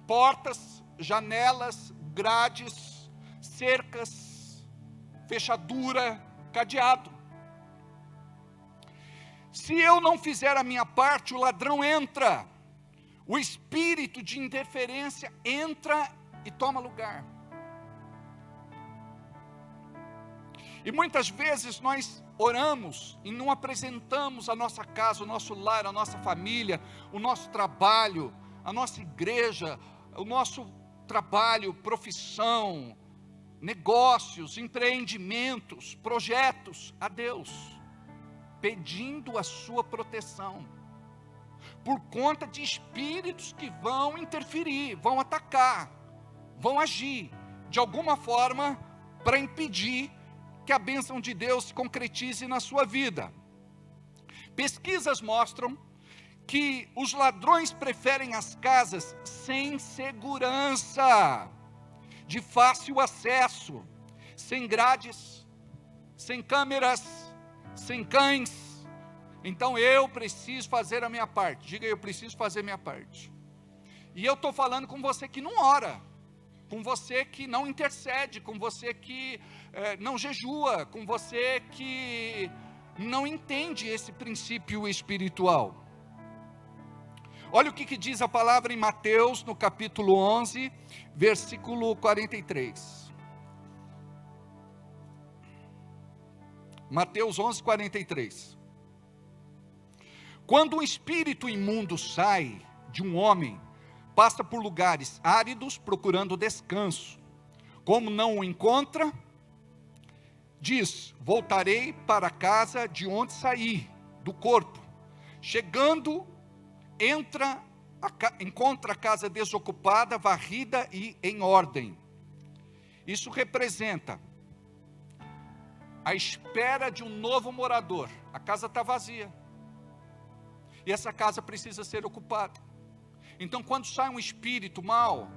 portas, janelas, grades, cercas, fechadura, cadeado. Se eu não fizer a minha parte, o ladrão entra, o espírito de interferência entra e toma lugar. E muitas vezes nós oramos e não apresentamos a nossa casa, o nosso lar, a nossa família, o nosso trabalho, a nossa igreja, o nosso trabalho, profissão, negócios, empreendimentos, projetos a Deus, pedindo a sua proteção, por conta de espíritos que vão interferir, vão atacar, vão agir, de alguma forma, para impedir que a bênção de Deus se concretize na sua vida. Pesquisas mostram que os ladrões preferem as casas sem segurança, de fácil acesso, sem grades, sem câmeras, sem cães. Então eu preciso fazer a minha parte. Diga: eu preciso fazer a minha parte. E eu estou falando com você que não ora, com você que não intercede, com você que não jejua, com você que não entende esse princípio espiritual. Olha o que diz a palavra em Mateus, no capítulo 11, versículo 43. Mateus 11, 43. Quando um espírito imundo sai de um homem, passa por lugares áridos procurando descanso. Como não o encontra, diz: voltarei para a casa de onde saí, do corpo. Chegando, encontra a casa desocupada, varrida e em ordem. Isso representa a espera de um novo morador. A casa está vazia, e essa casa precisa ser ocupada. Então, quando sai um espírito mau,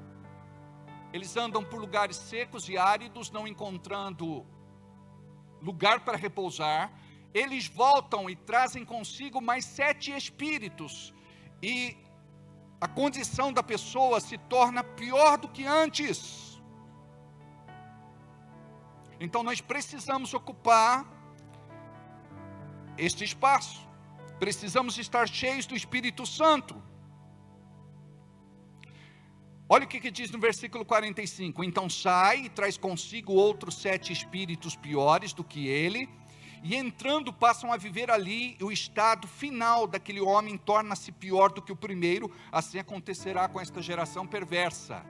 eles andam por lugares secos e áridos, não encontrando lugar para repousar. Eles voltam e trazem consigo mais 7 espíritos, e a condição da pessoa se torna pior do que antes. Então nós precisamos ocupar este espaço, precisamos estar cheios do Espírito Santo. Olha o que diz no versículo 45: então sai e traz consigo outros 7 espíritos piores do que ele, e entrando passam a viver ali. O estado final daquele homem torna-se pior do que o primeiro. Assim acontecerá com esta geração perversa.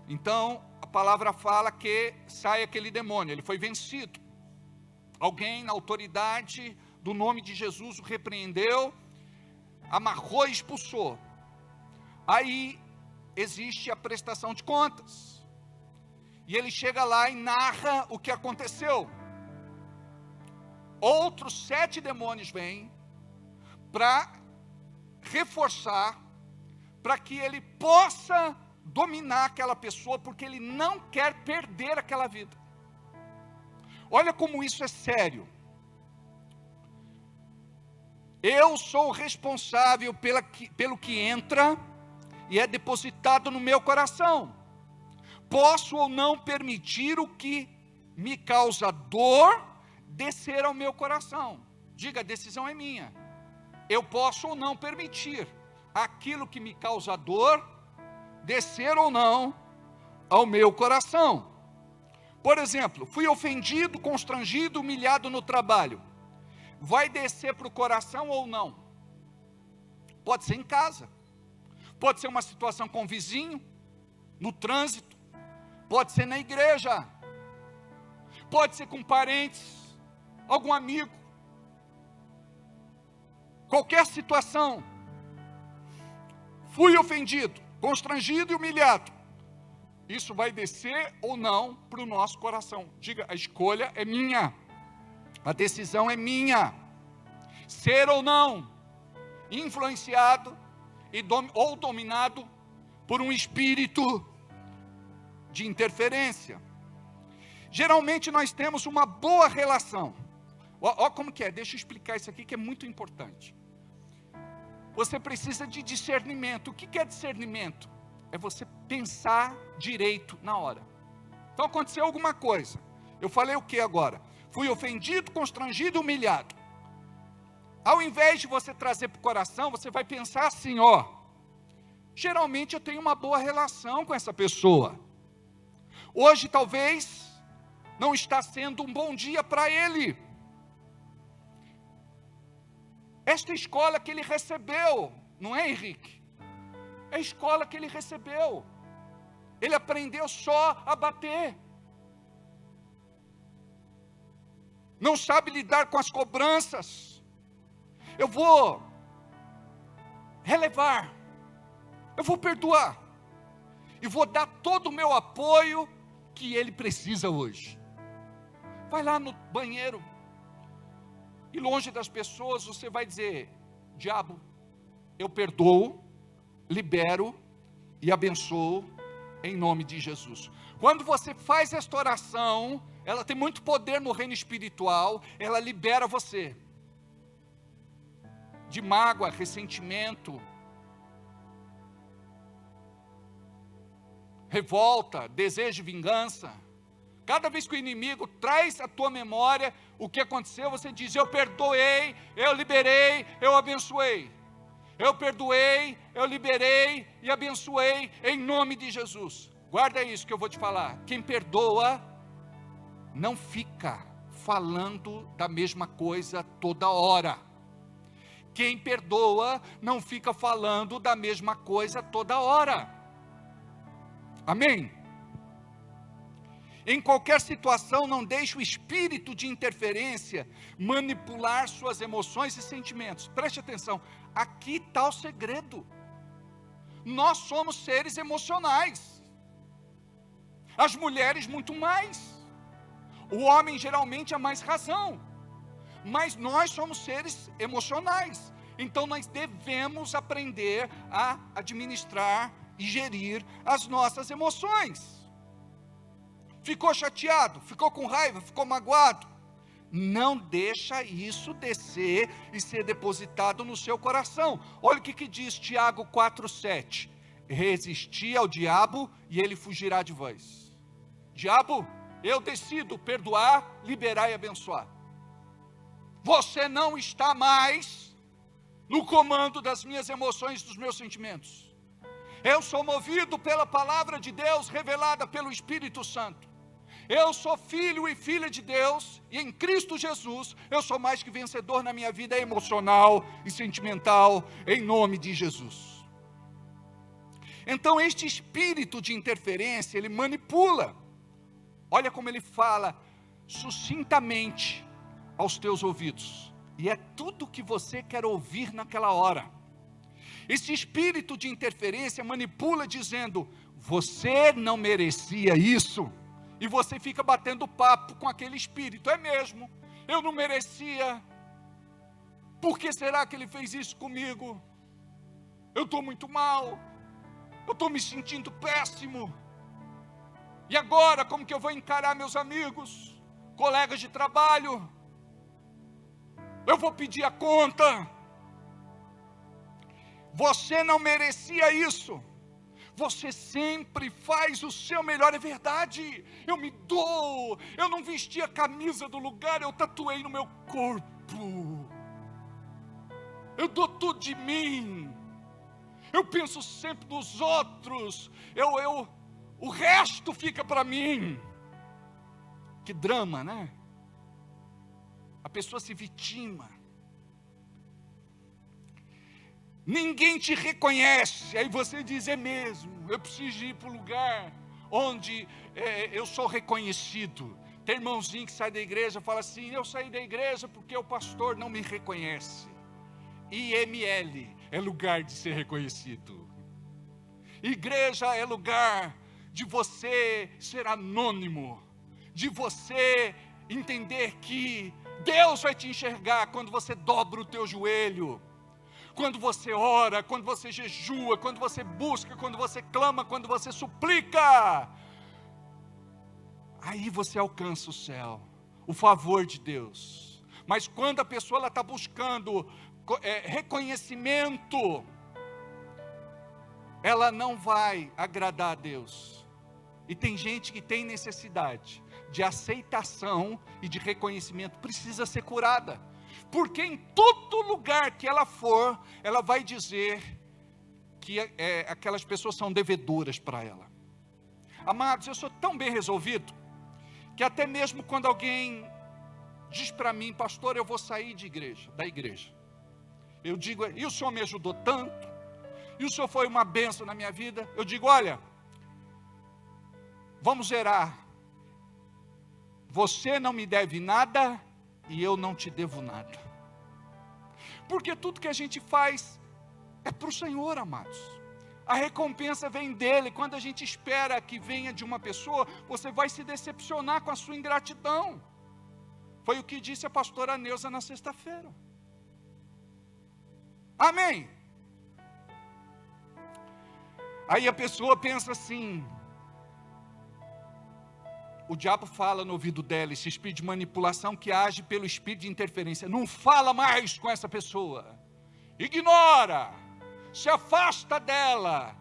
Então a palavra fala que sai aquele demônio, ele foi vencido. Alguém na autoridade do nome de Jesus o repreendeu, amarrou e expulsou. Aí existe a prestação de contas, e ele chega lá e narra o que aconteceu. Outros 7 demônios vêm para reforçar, para que ele possa dominar aquela pessoa, porque ele não quer perder aquela vida. Olha como isso é sério. Eu sou responsável pelo que entra e é depositado no meu coração. Posso ou não permitir o que me causa dor descer ao meu coração. Diga, a decisão é minha. Eu posso ou não permitir aquilo que me causa dor descer ou não ao meu coração. Por exemplo, fui ofendido, constrangido, humilhado no trabalho. Vai descer para o coração ou não? Pode ser em casa, pode ser uma situação com o vizinho, no trânsito, pode ser na igreja, pode ser com parentes, algum amigo, qualquer situação. Fui ofendido, constrangido e humilhado. Isso vai descer ou não para o nosso coração. Diga, a escolha é minha. A decisão é minha. Ser ou não influenciado ou dominado por um espírito de interferência. Geralmente nós temos uma boa relação. Olha como que é, deixa eu explicar isso aqui que é muito importante. Você precisa de discernimento. O que é discernimento? É você pensar direito na hora. Então aconteceu alguma coisa. Eu falei o que agora? Fui ofendido, constrangido, humilhado. Ao invés de você trazer para o coração, você vai pensar assim, ó. Geralmente eu tenho uma boa relação com essa pessoa. Hoje talvez não está sendo um bom dia para ele. Esta escola que ele recebeu, não é, Henrique? É a escola que ele recebeu. Ele aprendeu só a bater. Não sabe lidar com as cobranças. Eu vou relevar. Eu vou perdoar. E vou dar todo o meu apoio que ele precisa hoje. Vai lá no banheiro. E longe das pessoas você vai dizer, diabo, eu perdoo, libero e abençoo em nome de Jesus. Quando você faz esta oração, ela tem muito poder no reino espiritual, ela libera você de mágoa, ressentimento, revolta, desejo de vingança. Cada vez que o inimigo traz à tua memória o que aconteceu, você diz, eu perdoei, eu liberei, eu abençoei. Eu perdoei, eu liberei e abençoei em nome de Jesus. Guarda isso que eu vou te falar. Quem perdoa não fica falando da mesma coisa toda hora. Quem perdoa não fica falando da mesma coisa toda hora. Amém? Em qualquer situação, não deixe o espírito de interferência manipular suas emoções e sentimentos. Preste atenção, aqui está o segredo. Nós somos seres emocionais. As mulheres muito mais. O homem geralmente é mais razão. Mas nós somos seres emocionais. Então nós devemos aprender a administrar e gerir as nossas emoções. Ficou chateado, ficou com raiva, ficou magoado. Não deixa isso descer e ser depositado no seu coração. Olha o que diz Tiago 4,7. Resisti ao diabo e ele fugirá de vós. Diabo, eu decido perdoar, liberar e abençoar. Você não está mais no comando das minhas emoções, dos meus sentimentos. Eu sou movido pela palavra de Deus revelada pelo Espírito Santo. Eu sou filho e filha de Deus, e em Cristo Jesus, eu sou mais que vencedor na minha vida emocional e sentimental, em nome de Jesus. Então este espírito de interferência, ele manipula. Olha como ele fala sucintamente aos teus ouvidos. E é tudo que você quer ouvir naquela hora. Esse espírito de interferência manipula dizendo, você não merecia isso. E você fica batendo papo com aquele espírito. É mesmo, eu não merecia. Por que será que ele fez isso comigo? Eu estou muito mal. Eu estou me sentindo péssimo. E agora, como que eu vou encarar meus amigos, colegas de trabalho? Eu vou pedir a conta. Você não merecia isso. Você sempre faz o seu melhor, é verdade. Eu me dou. Eu não vesti a camisa do lugar, eu tatuei no meu corpo. Eu dou tudo de mim. Eu penso sempre nos outros. O resto fica para mim. Que drama, né? A pessoa se vitima. Ninguém te reconhece. Aí você diz, é mesmo, eu preciso ir para o lugar onde eu sou reconhecido. Tem irmãozinho que sai da igreja e fala assim, eu saí da igreja porque o pastor não me reconhece. IML é lugar de ser reconhecido. Igreja é lugar de você ser anônimo, de você entender que Deus vai te enxergar quando você dobra o teu joelho, quando você ora, quando você jejua, quando você busca, quando você clama, quando você suplica. Aí você alcança o céu, o favor de Deus. Mas quando a pessoa está buscando reconhecimento, ela não vai agradar a Deus. E tem gente que tem necessidade de aceitação e de reconhecimento, precisa ser curada. Porque em todo lugar que ela for, ela vai dizer que aquelas pessoas são devedoras para ela. Amados, eu sou tão bem resolvido, que até mesmo quando alguém diz para mim, pastor, eu vou sair da igreja. Eu digo, e o senhor me ajudou tanto, e o senhor foi uma bênção na minha vida. Eu digo, olha, vamos zerar. Você não me deve nada, e eu não te devo nada. Porque tudo que a gente faz é para o Senhor, amados. A recompensa vem dele. Quando a gente espera que venha de uma pessoa, você vai se decepcionar com a sua ingratidão. Foi o que disse a pastora Neuza na sexta-feira. Amém? Aí a pessoa pensa assim, o diabo fala no ouvido dela, esse espírito de manipulação que age pelo espírito de interferência. Não fala mais com essa pessoa. Ignora. Se afasta dela.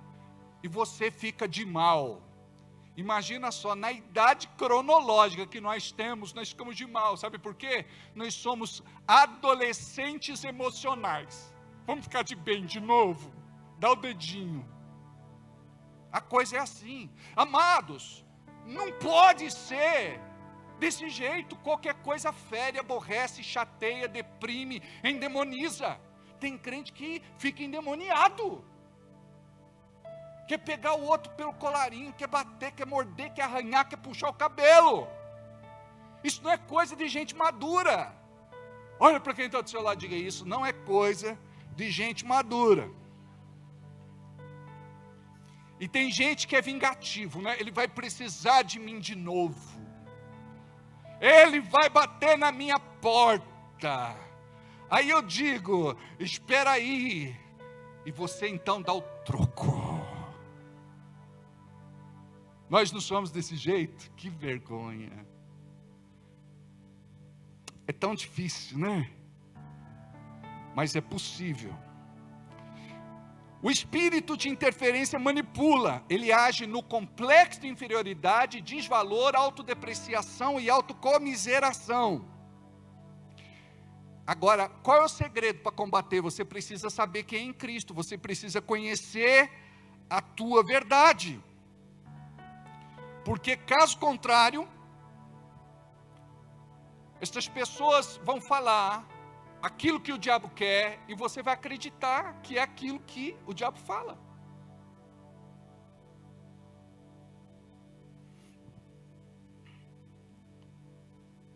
E você fica de mal. Imagina só, na idade cronológica que nós temos, nós ficamos de mal. Sabe por quê? Nós somos adolescentes emocionais. Vamos ficar de bem de novo? Dá o dedinho. A coisa é assim. Amados, não pode ser desse jeito. Qualquer coisa fere, aborrece, chateia, deprime, endemoniza. Tem crente que fica endemoniado. Quer pegar o outro pelo colarinho, quer bater, quer morder, quer arranhar, quer puxar o cabelo. Isso não é coisa de gente madura. Olha para quem está do seu lado e diga, isso não é coisa de gente madura. E tem gente que é vingativo, né? Ele vai precisar de mim de novo. Ele vai bater na minha porta. Aí eu digo, espera aí. E você então dá o troco. Nós não somos desse jeito? Que vergonha. É tão difícil, né? Mas é possível. O espírito de interferência manipula, ele age no complexo de inferioridade, desvalor, autodepreciação e autocomiseração. Agora, qual é o segredo para combater? Você precisa saber quem é em Cristo, você precisa conhecer a tua verdade. Porque caso contrário, estas pessoas vão falar aquilo que o diabo quer, e você vai acreditar que é aquilo que o diabo fala.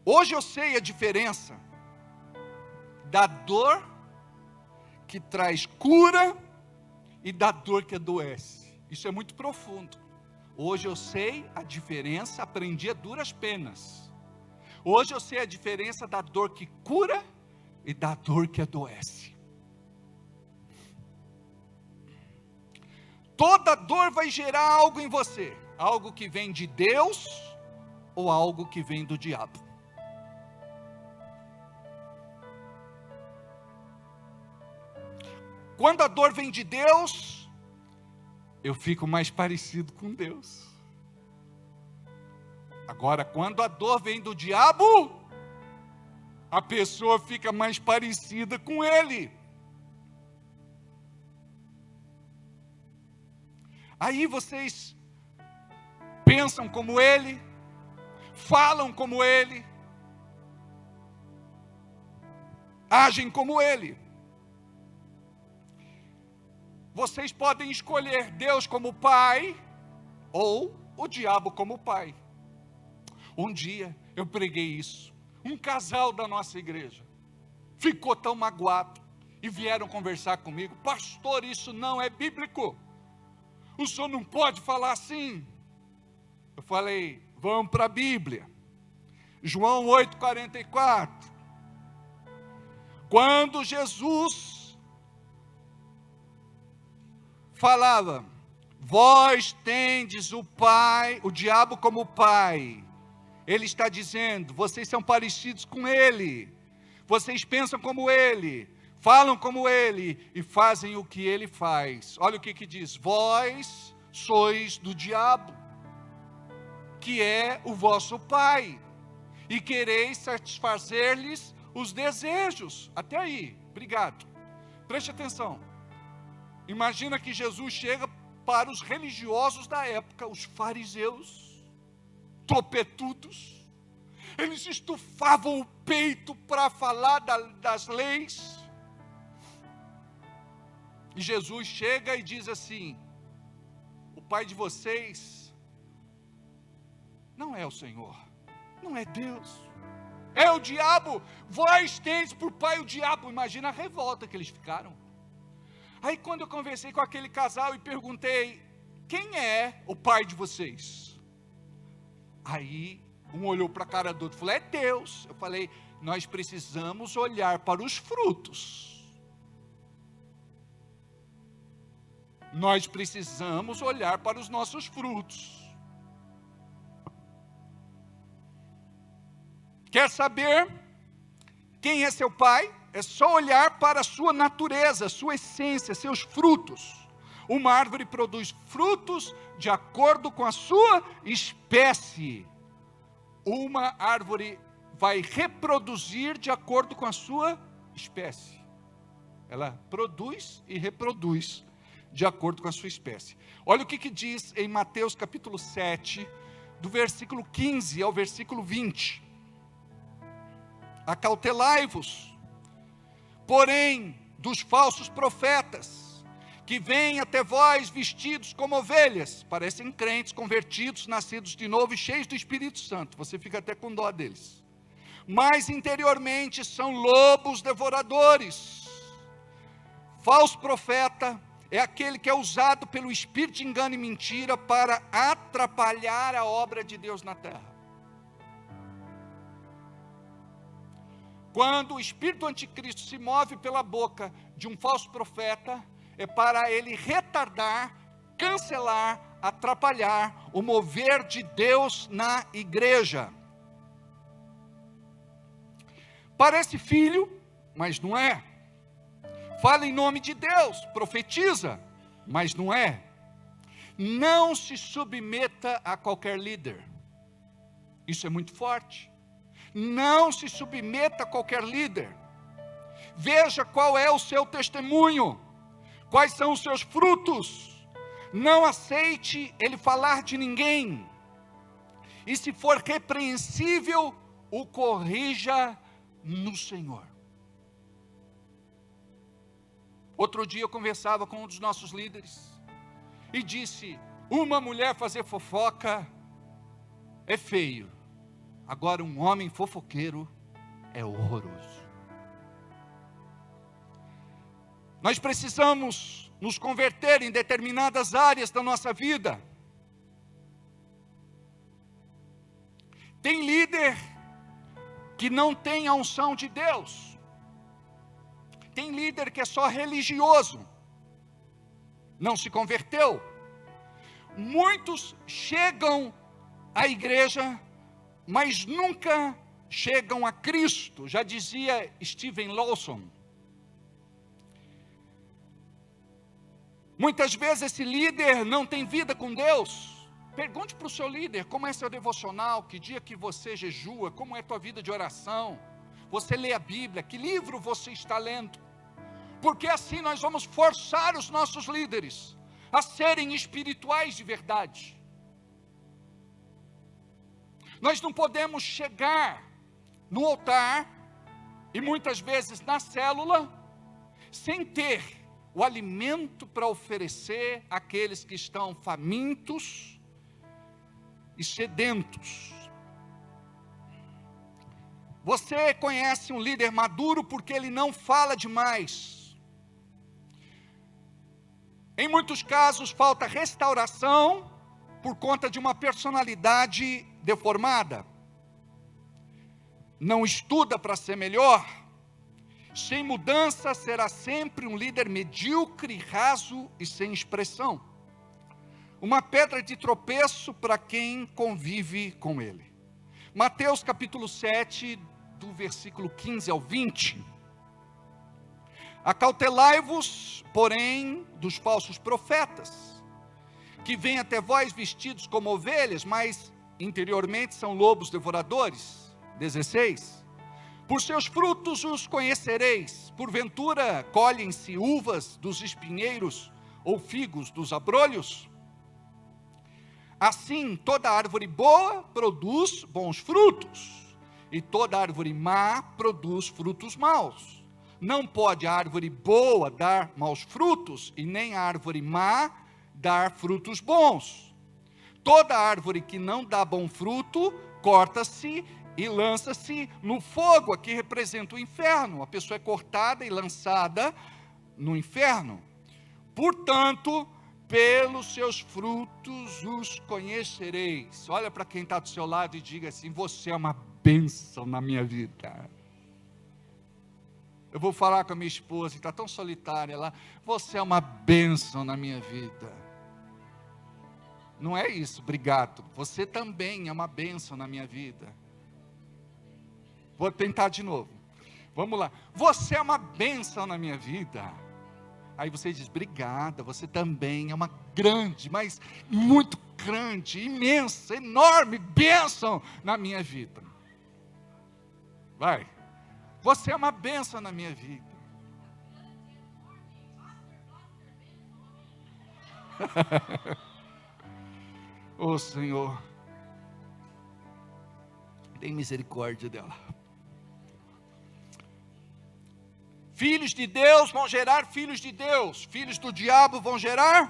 Hoje eu sei a diferença da dor que traz cura e da dor que adoece. Isso é muito profundo. Hoje eu sei a diferença, aprendi a duras penas. Hoje eu sei a diferença da dor que cura e da dor que adoece. Toda dor vai gerar algo em você. Algo que vem de Deus ou algo que vem do diabo. Quando a dor vem de Deus, eu fico mais parecido com Deus. Agora, quando a dor vem do diabo, a pessoa fica mais parecida com ele. Aí vocês pensam como ele, falam como ele, agem como ele. Vocês podem escolher Deus como pai ou o diabo como pai. Um dia eu preguei isso. Um casal da nossa igreja ficou tão magoado e vieram conversar comigo. Pastor, isso não é bíblico. O senhor não pode falar assim. Eu falei, vamos para a Bíblia. João 8,44. Quando Jesus falava, vós tendes o pai, o diabo como pai. Ele está dizendo, vocês são parecidos com ele. Vocês pensam como ele, falam como ele e fazem o que ele faz. Olha o que diz, vós sois do diabo, que é o vosso pai, e quereis satisfazer-lhes os desejos. Até aí, obrigado. Preste atenção. Imagina que Jesus chega para os religiosos da época, os fariseus, topetudos. Eles estufavam o peito para falar das leis. E Jesus chega e diz assim, o pai de vocês não é o Senhor, não é Deus, é o diabo. Vós tendes por pai o diabo. Imagina a revolta que eles ficaram. Aí quando eu conversei com aquele casal e perguntei, quem é o pai de vocês? Aí um olhou para a cara do outro e falou, é Deus. Eu falei, nós precisamos olhar para os frutos. Nós precisamos olhar para os nossos frutos. Quer saber quem é seu pai? É só olhar para a sua natureza, sua essência, seus frutos. Uma árvore produz frutos de acordo com a sua espécie. Uma árvore vai reproduzir de acordo com a sua espécie. Ela produz e reproduz de acordo com a sua espécie. Olha o que diz em Mateus capítulo 7, do versículo 15 ao versículo 20. Acautelai-vos, porém, dos falsos profetas, que vêm até vós vestidos como ovelhas, parecem crentes, convertidos, nascidos de novo e cheios do Espírito Santo. Você fica até com dó deles. Mas interiormente são lobos devoradores. Falso profeta é aquele que é usado pelo espírito de engano e mentira para atrapalhar a obra de Deus na terra. Quando o espírito anticristo se move pela boca de um falso profeta, é para ele retardar, cancelar, atrapalhar o mover de Deus na igreja. Parece filho, mas não é. Fala em nome de Deus, profetiza, mas não é. Não se submeta a qualquer líder. Isso é muito forte. Não se submeta a qualquer líder. Veja qual é o seu testemunho. Quais são os seus frutos? Não aceite ele falar de ninguém. E se for repreensível, o corrija no Senhor. Outro dia eu conversava com um dos nossos líderes e disse, uma mulher fazer fofoca é feio. Agora um homem fofoqueiro é horroroso. Nós precisamos nos converter em determinadas áreas da nossa vida. Tem líder que não tem a unção de Deus. Tem líder que é só religioso. Não se converteu. muitos chegam à igreja, mas nunca chegam a Cristo. Já dizia Steven Lawson. Muitas vezes esse líder não tem vida com Deus. Pergunte para o seu líder, como é seu devocional, que dia que você jejua, como é tua vida de oração, você lê a Bíblia, que livro você está lendo, porque assim nós vamos forçar os nossos líderes a serem espirituais de verdade. Nós não podemos chegar no altar, e muitas vezes na célula, sem ter o alimento para oferecer àqueles que estão famintos e sedentos. Você conhece um líder maduro porque ele não fala demais. Em muitos casos falta restauração por conta de uma personalidade deformada. Não estuda para ser melhor. Sem mudança será sempre um líder medíocre, raso e sem expressão. Uma pedra de tropeço para quem convive com ele. Mateus capítulo 7, do versículo 15 ao 20. Acautelai-vos, porém, dos falsos profetas, que vêm até vós vestidos como ovelhas, mas interiormente são lobos devoradores. 16. Por seus frutos os conhecereis. Porventura colhem-se uvas dos espinheiros ou figos dos abrolhos? Assim, toda árvore boa produz bons frutos, e toda árvore má produz frutos maus. Não pode a árvore boa dar maus frutos, e nem a árvore má dar frutos bons. Toda árvore que não dá bom fruto, corta-se e lança-se no fogo. Aqui representa o inferno. A pessoa é cortada e lançada no inferno. Portanto, pelos seus frutos os conhecereis. Olha para quem está do seu lado e diga assim: você é uma bênção na minha vida. Eu vou falar com a minha esposa, que está tão solitária lá. Você é uma bênção na minha vida. Não é isso, obrigado. Você também é uma bênção na minha vida. Vou tentar de novo. Vamos lá. Você é uma bênção na minha vida. Aí você diz: obrigada, você também é uma grande, mas muito grande, imensa, enorme bênção na minha vida. Vai. Você é uma bênção na minha vida. Oh Senhor, tem misericórdia dela. Filhos de Deus vão gerar filhos de Deus. Filhos do diabo vão gerar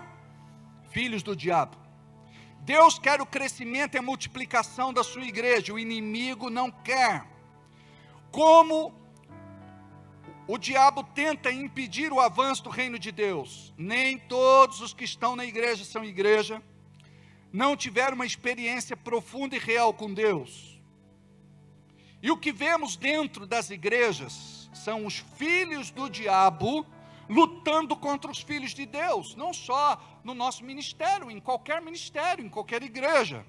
filhos do diabo. Deus quer o crescimento e a multiplicação da sua igreja. O inimigo não quer. Como o diabo tenta impedir o avanço do reino de Deus. Nem todos os que estão na igreja são igreja. Não tiveram uma experiência profunda e real com Deus. E o que vemos dentro das igrejas são os filhos do diabo lutando contra os filhos de Deus, não só no nosso ministério, em qualquer igreja.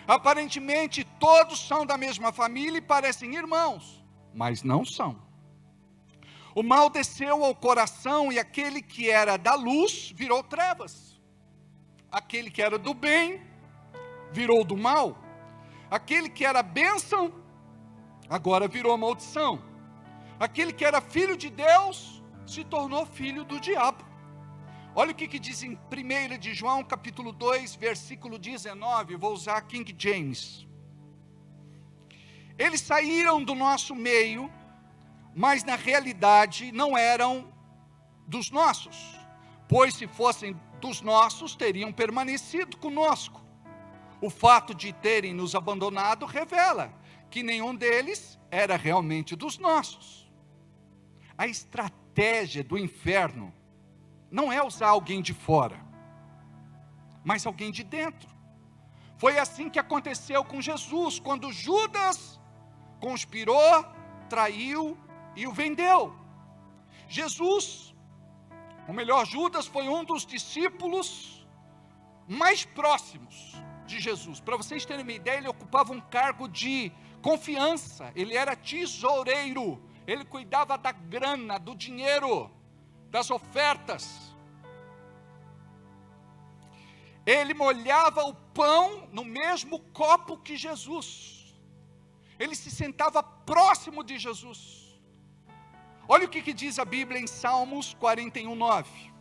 Aparentemente todos são da mesma família e parecem irmãos, mas não são. O mal desceu ao coração e aquele que era da luz virou trevas. Aquele que era do bem virou do mal. Aquele que era bênção agora virou maldição. Aquele que era filho de Deus se tornou filho do diabo. Olha o que diz em 1 de João capítulo 2, versículo 19, vou usar King James. Eles saíram do nosso meio, mas na realidade não eram dos nossos, pois se fossem dos nossos, teriam permanecido conosco. O fato de terem nos abandonado revela que nenhum deles era realmente dos nossos. A estratégia do inferno não é usar alguém de fora, mas alguém de dentro. Foi assim que aconteceu com Jesus, quando Judas conspirou, traiu e o vendeu. Jesus, ou melhor, Judas foi um dos discípulos mais próximos de Jesus. Para vocês terem uma ideia, ele ocupava um cargo de confiança. Ele era tesoureiro. Ele cuidava da grana, do dinheiro, das ofertas. Ele molhava o pão no mesmo copo que Jesus. Ele se sentava próximo de Jesus. Olha o que diz a Bíblia em Salmos 41:9.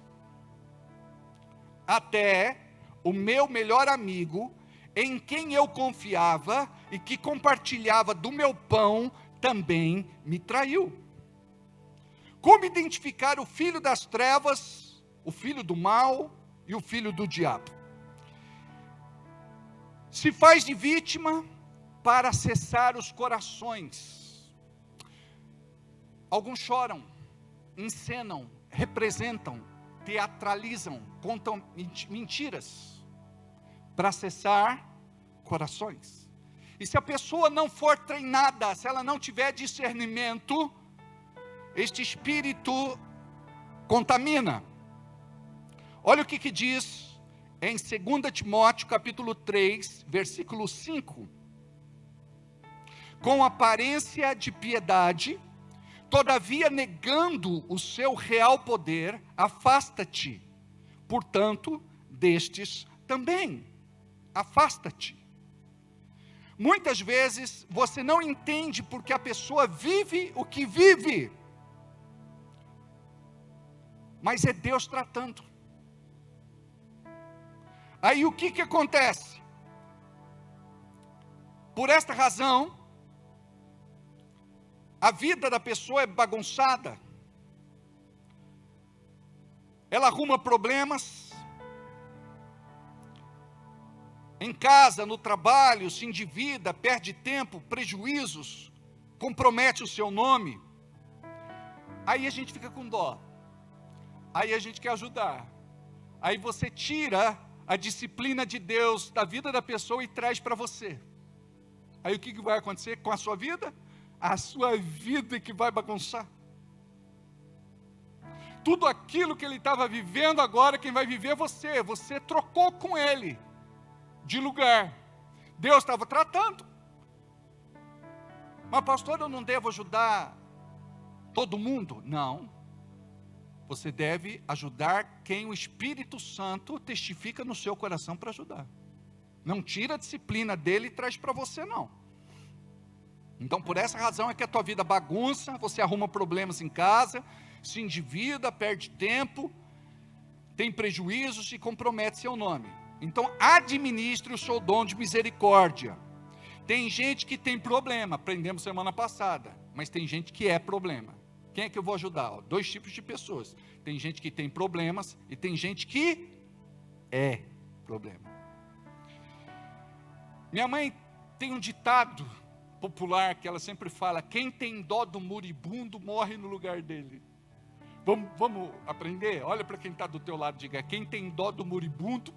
Até o meu melhor amigo, em quem eu confiava e que compartilhava do meu pão, também me traiu. Como identificar o filho das trevas, o filho do mal e o filho do diabo? Se faz de vítima para acessar os corações. Alguns choram, encenam, representam, teatralizam, contam mentiras para acessar corações. E se a pessoa não for treinada, se ela não tiver discernimento, este espírito contamina. Olha o que diz em 2 Timóteo capítulo 3, versículo 5. Com aparência de piedade, todavia negando o seu real poder, afasta-te, portanto, destes também. Afasta-te. Muitas vezes você não entende porque a pessoa vive o que vive, mas é Deus tratando. Aí o que acontece? Por esta razão, a vida da pessoa é bagunçada, ela arruma problemas, em casa, no trabalho, se endivida, perde tempo, prejuízos, compromete o seu nome. Aí a gente fica com dó, aí a gente quer ajudar, aí você tira a disciplina de Deus da vida da pessoa e traz para você. Aí o que vai acontecer com a sua vida? A sua vida que vai bagunçar. Tudo aquilo que ele estava vivendo agora, quem vai viver é você. Você trocou com ele de lugar. Deus estava tratando. Mas pastor, eu não devo ajudar todo mundo? Não. Você deve ajudar quem o Espírito Santo testifica no seu coração para ajudar. Não tira a disciplina dele e traz para você, não. Então, por essa razão é que a tua vida bagunça, você arruma problemas em casa, se endivida, perde tempo, tem prejuízos e compromete seu nome. Então, administre o seu dom de misericórdia. Tem gente que tem problema, aprendemos semana passada, mas tem gente que é problema. Quem é que eu vou ajudar? Dois tipos de pessoas. Tem gente que tem problemas e tem gente que é problema. Minha mãe tem um ditado popular que ela sempre fala: quem tem dó do moribundo morre no lugar dele. Vamos aprender? Olha para quem está do teu lado e diga: quem tem dó do moribundo?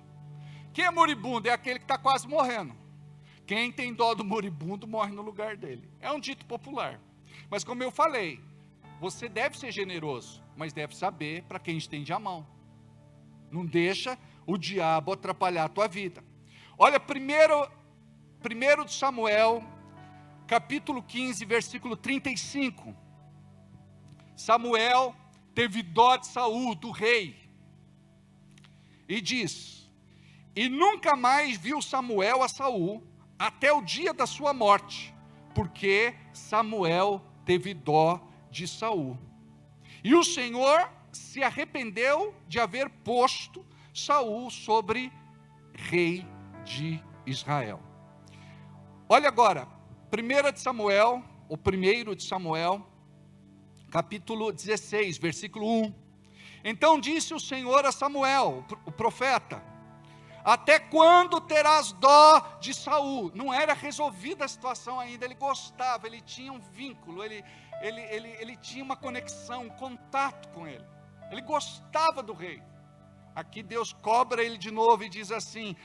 Quem é moribundo? É aquele que está quase morrendo. Quem tem dó do moribundo morre no lugar dele. É um dito popular. Mas como eu falei, você deve ser generoso, mas deve saber para quem estende a mão. Não deixa o diabo atrapalhar a tua vida. Olha, primeiro de Samuel, capítulo 15, versículo 35. Samuel teve dó de Saul, do rei, e diz: e nunca mais viu Samuel a Saul, até o dia da sua morte, porque Samuel teve dó de Saul. E o Senhor se arrependeu de haver posto Saul sobre rei de Israel. Olha agora, 1 de Samuel, o 1 de Samuel, capítulo 16, versículo 1. Então disse o Senhor a Samuel, o profeta: até quando terás dó de Saul? Não era resolvida a situação ainda, ele gostava, ele tinha um vínculo, ele tinha uma conexão, um contato com ele. Ele gostava do rei. Aqui Deus cobra ele de novo e diz assim: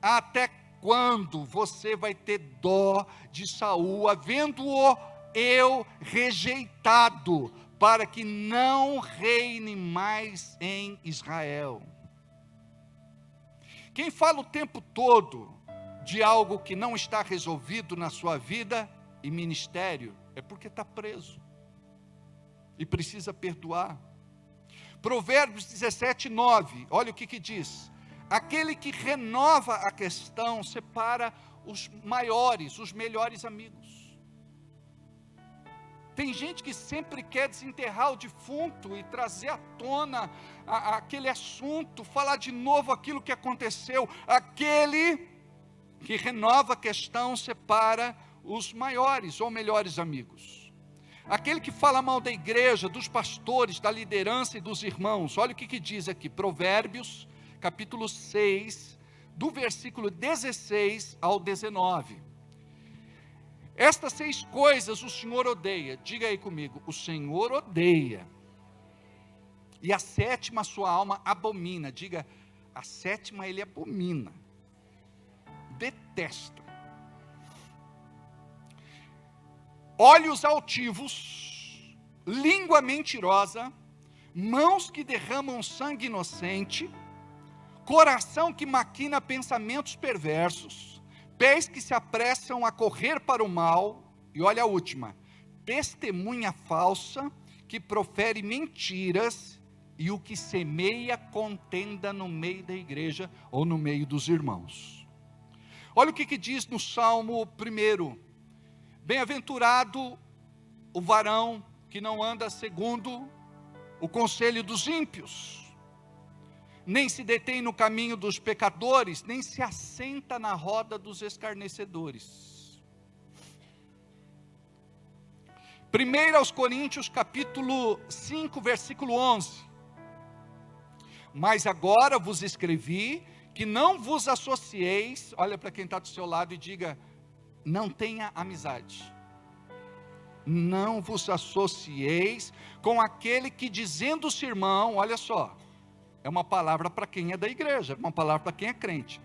até quando você vai ter dó de Saul, havendo-o eu rejeitado, para que não reine mais em Israel? Quem fala o tempo todo de algo que não está resolvido na sua vida e ministério, é porque está preso e precisa perdoar. Provérbios 17:9, olha o que diz: aquele que renova a questão separa os maiores, os melhores amigos. Tem gente que sempre quer desenterrar o defunto e trazer à tona aquele assunto, falar de novo aquilo que aconteceu. Aquele que renova a questão separa os maiores ou melhores amigos. Aquele que fala mal da igreja, dos pastores, da liderança e dos irmãos. Olha o que diz aqui, Provérbios, capítulo 6, do versículo 16 ao 19. Estas 6 coisas o Senhor odeia. Diga aí comigo, o Senhor odeia. E a 7ª sua alma abomina. Diga, a 7ª ele abomina. Detesta. Olhos altivos, língua mentirosa, mãos que derramam sangue inocente, coração que maquina pensamentos perversos, pés que se apressam a correr para o mal, e olha a última, testemunha falsa que profere mentiras, e o que semeia contenda no meio da igreja ou no meio dos irmãos. Olha o que diz no Salmo 1: bem-aventurado o varão que não anda segundo o conselho dos ímpios, nem se detém no caminho dos pecadores, nem se assenta na roda dos escarnecedores. 1 aos Coríntios, capítulo 5, versículo 11. Mas agora vos escrevi que não vos associeis, olha para quem está do seu lado e diga, não tenha amizade. Não vos associeis com aquele que dizendo-se irmão, olha só, é uma palavra para quem é da igreja, é uma palavra para quem é crente.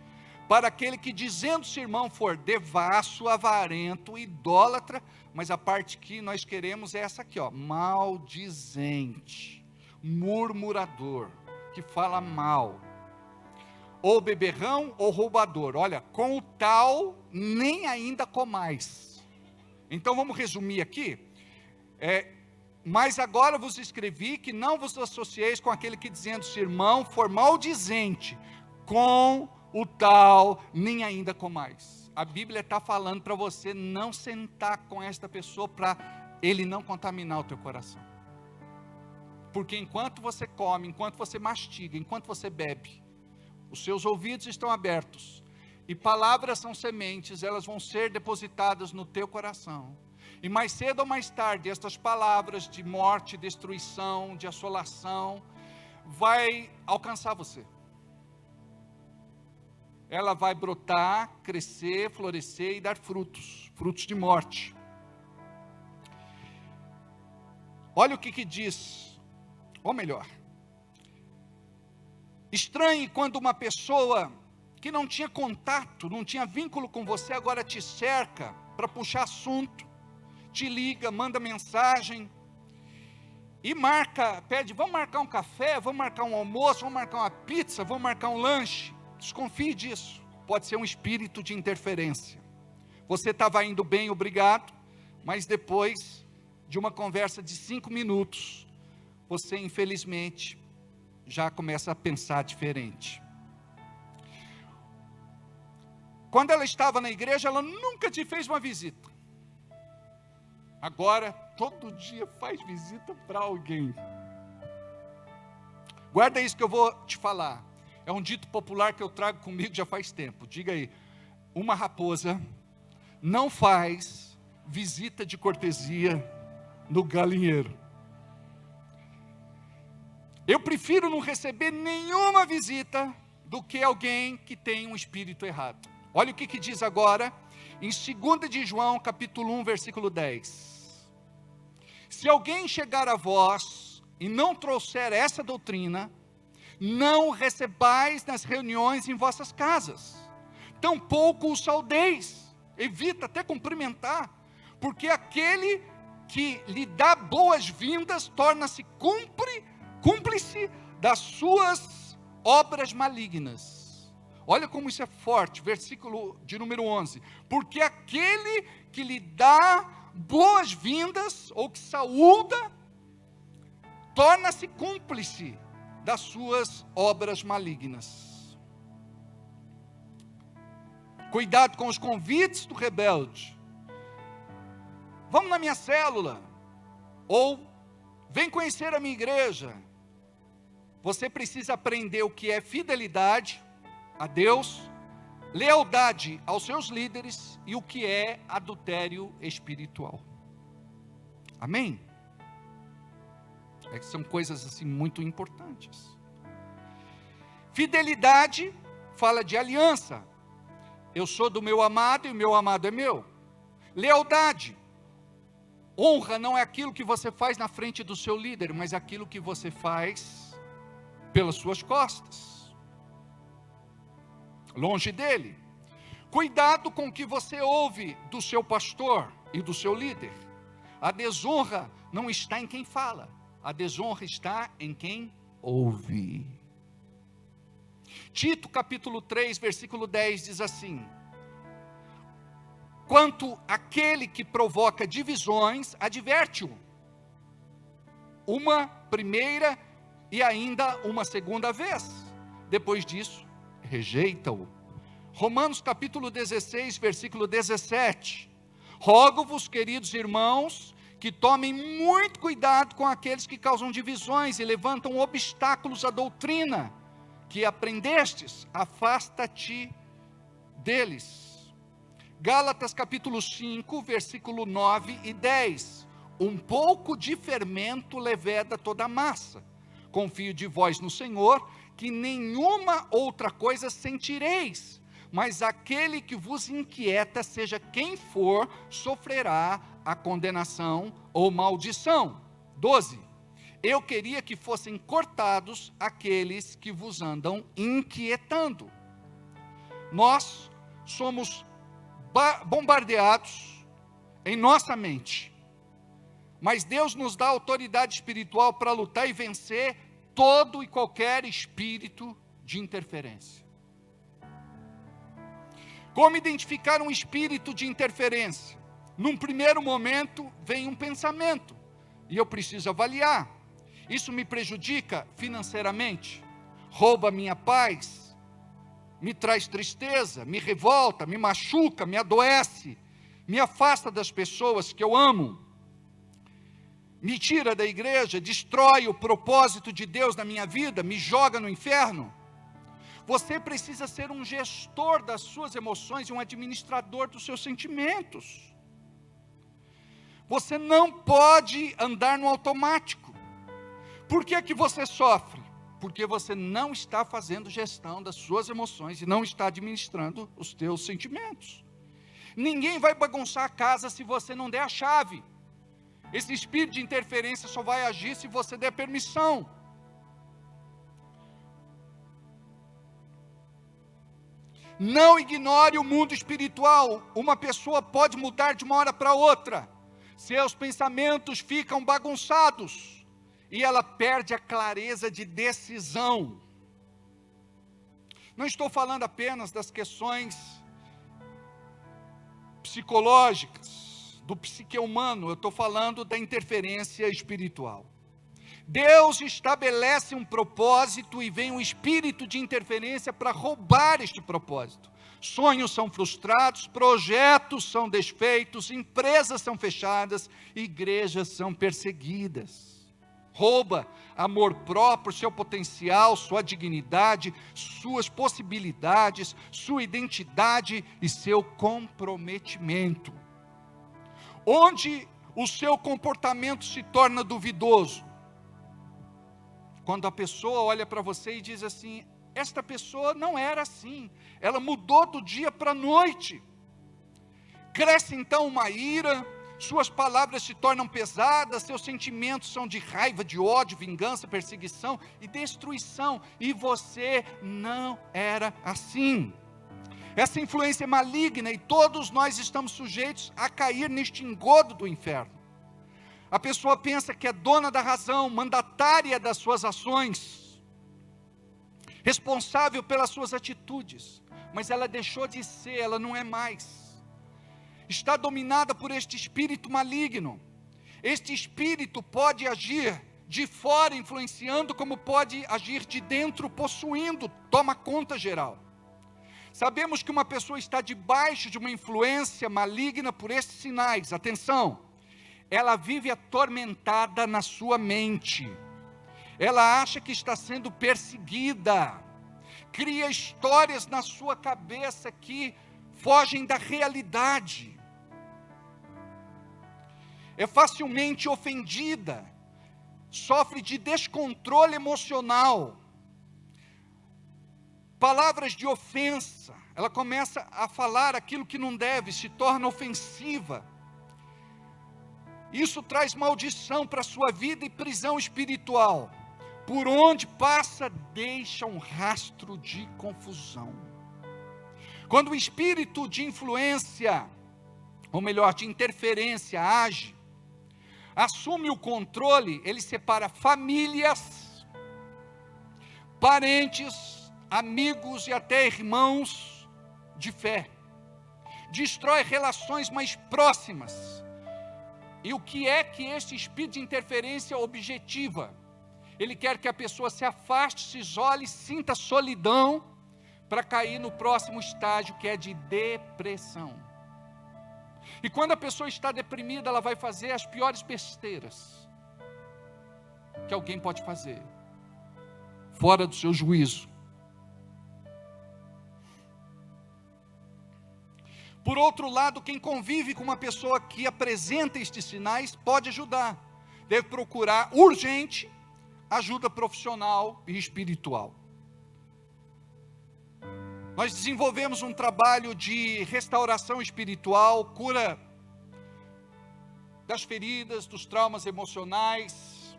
Para aquele que dizendo-se irmão for devasso, avarento, idólatra, mas a parte que nós queremos é essa aqui, ó, maldizente, murmurador, que fala mal, ou beberrão ou roubador. Olha, com o tal nem ainda comais. Então vamos resumir aqui. Mas agora vos escrevi que não vos associeis com aquele que dizendo-se irmão for maldizente, com o tal nem ainda comais. A Bíblia está falando para você não sentar com esta pessoa para ele não contaminar o teu coração. Porque enquanto você come, enquanto você mastiga, enquanto você bebe, os seus ouvidos estão abertos, e palavras são sementes, elas vão ser depositadas no teu coração, e mais cedo ou mais tarde, estas palavras de morte, destruição, de assolação, vai alcançar você. Ela vai brotar, crescer, florescer e dar frutos, frutos de morte. Olha o que diz, ou melhor, estranhe quando uma pessoa que não tinha contato, não tinha vínculo com você, agora te cerca para puxar assunto, te liga, manda mensagem e pede, vamos marcar um café, vamos marcar um almoço, vamos marcar uma pizza, vamos marcar um lanche. Desconfie disso, pode ser um espírito de interferência. Você estava indo bem, obrigado, mas depois de uma conversa de 5 minutos, você infelizmente já começa a pensar diferente. Quando ela estava na igreja, ela nunca te fez uma visita. Agora, todo dia faz visita para alguém. Guarda isso que eu vou te falar. É um dito popular que eu trago comigo já faz tempo. Diga aí, uma raposa não faz visita de cortesia no galinheiro. Eu prefiro não receber nenhuma visita do que alguém que tem um espírito errado. Olha o que diz agora, em 2 de João, capítulo 1, versículo 10. Se alguém chegar a vós e não trouxer essa doutrina, não recebais nas reuniões em vossas casas, tampouco o saudeis, evita até cumprimentar, porque aquele que lhe dá boas-vindas torna-se cúmplice das suas obras malignas. Olha como isso é forte, versículo de número 11. Porque aquele que lhe dá boas-vindas, ou que saúda, torna-se cúmplice das suas obras malignas. Cuidado com os convites do rebelde. Vamos na minha célula, ou vem conhecer a minha igreja. Você precisa aprender o que é fidelidade a Deus, lealdade aos seus líderes e o que é adultério espiritual. Amém? É que são coisas assim muito importantes. Fidelidade fala de aliança. Eu sou do meu amado e o meu amado é meu. Lealdade. Honra não é aquilo que você faz na frente do seu líder, mas aquilo que você faz pelas suas costas, longe dele. Cuidado com o que você ouve do seu pastor e do seu líder. A desonra não está em quem fala, a desonra está em quem ouve. Tito capítulo 3, versículo 10 diz assim: quanto àquele que provoca divisões, adverte-o uma primeira e ainda uma segunda vez. Depois disso, rejeita-o. Romanos capítulo 16, versículo 17. Rogo-vos, queridos irmãos, que tomem muito cuidado com aqueles que causam divisões e levantam obstáculos à doutrina que aprendestes. Afasta-te deles. Gálatas capítulo 5, versículo 9 e 10. Um pouco de fermento leveda toda a massa. Confio de vós no Senhor, que nenhuma outra coisa sentireis, mas aquele que vos inquieta, seja quem for, sofrerá a condenação ou maldição. 12. Eu queria que fossem cortados aqueles que vos andam inquietando. Nós somos bombardeados em nossa mente, mas Deus nos dá autoridade espiritual para lutar e vencer todo e qualquer espírito de interferência. Como identificar um espírito de interferência? Num primeiro momento vem um pensamento, e eu preciso avaliar. Isso me prejudica financeiramente? Rouba minha paz? Me traz tristeza? Me revolta? Me machuca? Me adoece? Me afasta das pessoas que eu amo? Me tira da igreja? Destrói o propósito de Deus na minha vida? Me joga no inferno? Você precisa ser um gestor das suas emoções e um administrador dos seus sentimentos. Você não pode andar no automático. Por que que você sofre? Porque você não está fazendo gestão das suas emoções e não está administrando os teus sentimentos. Ninguém vai bagunçar a casa se você não der a chave. Esse espírito de interferência só vai agir se você der permissão. Não ignore o mundo espiritual. Uma pessoa pode mudar de uma hora para outra. Seus pensamentos ficam bagunçados e ela perde a clareza de decisão. Não estou falando apenas das questões psicológicas, do psique humano, eu estou falando da interferência espiritual. Deus estabelece um propósito e vem um espírito de interferência para roubar este propósito. Sonhos são frustrados, projetos são desfeitos, empresas são fechadas, igrejas são perseguidas. Rouba amor próprio, seu potencial, sua dignidade, suas possibilidades, sua identidade e seu comprometimento. Onde o seu comportamento se torna duvidoso? Quando a pessoa olha para você e diz assim: esta pessoa não era assim, ela mudou do dia para a noite. Cresce então uma ira, suas palavras se tornam pesadas, seus sentimentos são de raiva, de ódio, vingança, perseguição e destruição, e você não era assim. Essa influência é maligna e todos nós estamos sujeitos a cair neste engodo do inferno. A pessoa pensa que é dona da razão, mandatária das suas ações. responsável pelas suas atitudes, mas ela deixou de ser, ela não é mais. Está dominada por este espírito maligno. Este espírito pode agir de fora, influenciando, como pode agir de dentro, possuindo, toma conta geral. Sabemos que uma pessoa está debaixo de uma influência maligna por estes sinais. Atenção, ela vive atormentada na sua mente. Ela acha que está sendo perseguida. Cria histórias na sua cabeça que fogem da realidade. É facilmente ofendida. Sofre de descontrole emocional. Palavras de ofensa. Ela começa a falar aquilo que não deve, se torna ofensiva. Isso traz maldição para a sua vida e prisão espiritual. Por onde passa, deixa um rastro de confusão. Quando o espírito de influência, ou melhor, de interferência age, assume o controle, ele separa famílias, parentes, amigos e até irmãos de fé. Destrói relações mais próximas. E o que é que esse espírito de interferência objetiva? Ele quer que a pessoa se afaste, se isole, sinta solidão, para cair no próximo estágio, que é de depressão. E quando a pessoa está deprimida, ela vai fazer as piores besteiras que alguém pode fazer, fora do seu juízo. Por outro lado, quem convive com uma pessoa que apresenta estes sinais, pode ajudar. Deve procurar urgente ajuda profissional e espiritual. Nós desenvolvemos um trabalho de restauração espiritual, cura das feridas, dos traumas emocionais,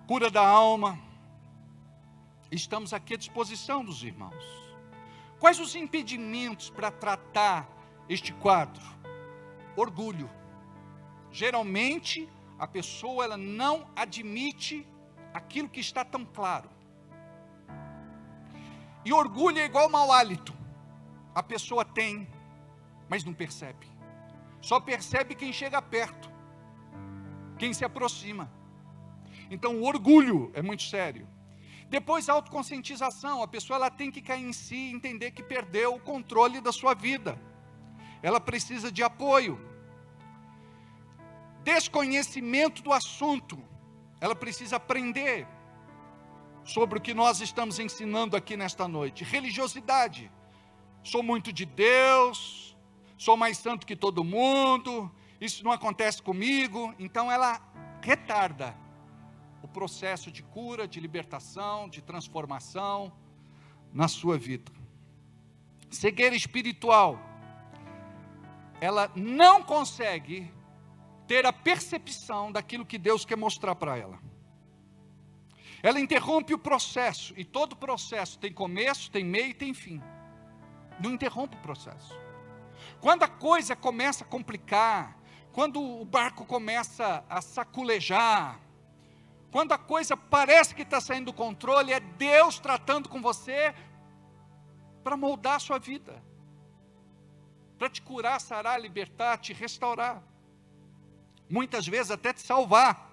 cura da alma. Estamos aqui à disposição dos irmãos. Quais os impedimentos para tratar este quadro? Orgulho. Geralmente, a pessoa ela não admite aquilo que está tão claro. E orgulho é igual mau hálito. A pessoa tem, mas não percebe. Só percebe quem chega perto, quem se aproxima. Então o orgulho é muito sério. Depois a autoconscientização. A pessoa ela tem que cair em si e entender que perdeu o controle da sua vida. Ela precisa de apoio. Desconhecimento do assunto. Ela precisa aprender sobre o que nós estamos ensinando aqui nesta noite. Religiosidade. Sou muito de Deus, sou mais santo que todo mundo, isso não acontece comigo. Então ela retarda o processo de cura, de libertação, de transformação na sua vida. Cegueira espiritual. Ela não consegue ter a percepção daquilo que Deus quer mostrar para ela. Ela interrompe o processo, e todo processo tem começo, tem meio e tem fim. Não interrompe o processo. Quando a coisa começa a complicar, quando o barco começa a saculejar, quando a coisa parece que está saindo do controle, é Deus tratando com você para moldar a sua vida, para te curar, sarar, libertar, te restaurar, muitas vezes até te salvar.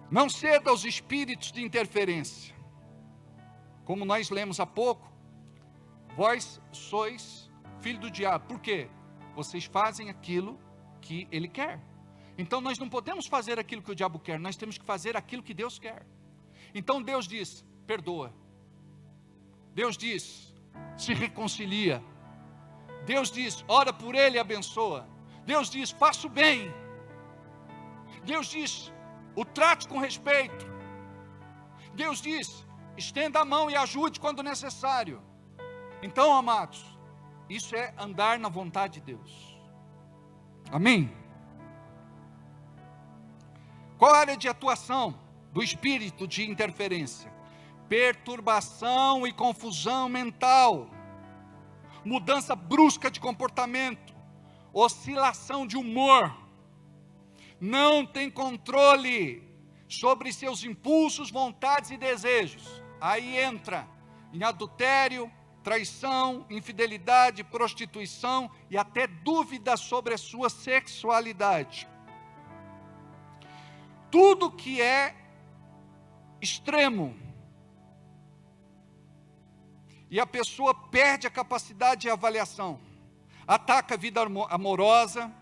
Não ceda aos espíritos de interferência. Como nós lemos há pouco, vós sois filho do diabo. Por quê? Vocês fazem aquilo que ele quer. Então nós não podemos fazer aquilo que o diabo quer, nós temos que fazer aquilo que Deus quer. Então Deus diz, perdoa. Deus diz, se reconcilia. Deus diz, ora por ele e abençoa. Deus diz, faça o bem. Deus diz, o trate com respeito. Deus diz, estenda a mão e ajude quando necessário. Então, amados, isso é andar na vontade de Deus. Amém? Qual a área de atuação do espírito de interferência? Perturbação e confusão mental, mudança brusca de comportamento, oscilação de humor, não tem controle sobre seus impulsos, vontades e desejos, aí entra em adultério, traição, infidelidade, prostituição e até dúvida sobre a sua sexualidade. Tudo que é extremo, e a pessoa perde a capacidade de avaliação, ataca a vida amorosa,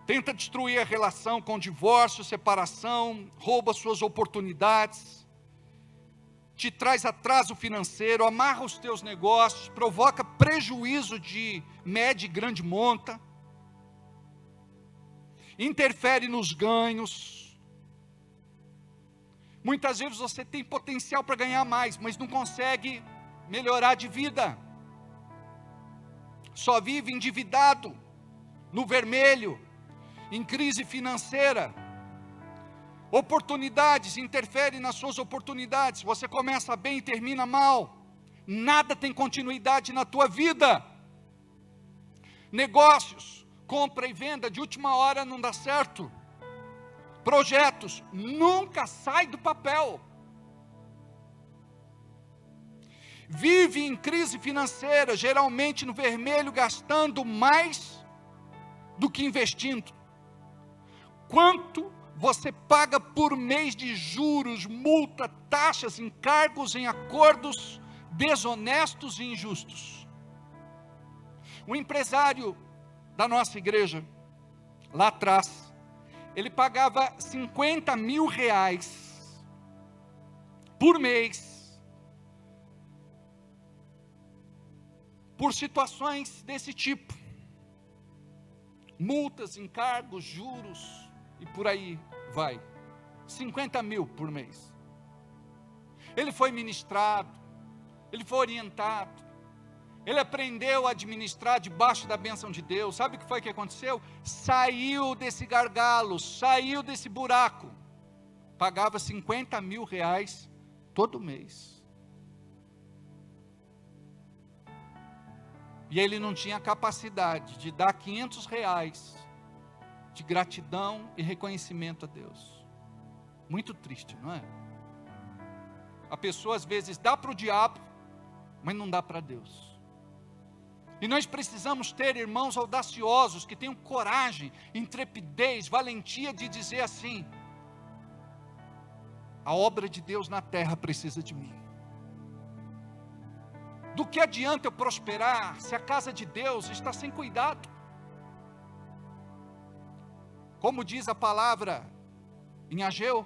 tenta destruir a relação com divórcio, separação, rouba suas oportunidades, te traz atraso financeiro, amarra os teus negócios, provoca prejuízo de média e grande monta, interfere nos ganhos. Muitas vezes você tem potencial para ganhar mais, mas não consegue melhorar de vida. Só vive endividado, no vermelho, em crise financeira. Oportunidades, interfere nas suas oportunidades. Você começa bem e termina mal. Nada tem continuidade na tua vida. Negócios, compra e venda de última hora não dá certo. Projetos nunca saem do papel. Vive em crise financeira, geralmente no vermelho, gastando mais do que investindo. Quanto você paga por mês de juros, multa, taxas, encargos em acordos desonestos e injustos? O empresário da nossa igreja, lá atrás, ele pagava 50 mil reais por mês por situações desse tipo, multas, encargos, juros e por aí vai, 50 mil por mês. Ele foi ministrado, ele foi orientado, ele aprendeu a administrar debaixo da bênção de Deus. Sabe o que foi que aconteceu? Saiu desse gargalo, saiu desse buraco, pagava 50 mil reais todo mês, e ele não tinha capacidade de dar 500 reais de gratidão e reconhecimento a Deus. Muito triste, não é? A pessoa às vezes dá para o diabo, mas não dá para Deus. E nós precisamos ter irmãos audaciosos, que tenham coragem, intrepidez, valentia de dizer assim: a obra de Deus na terra precisa de mim. Do que adianta eu prosperar se a casa de Deus está sem cuidado? Como diz a palavra em Ageu,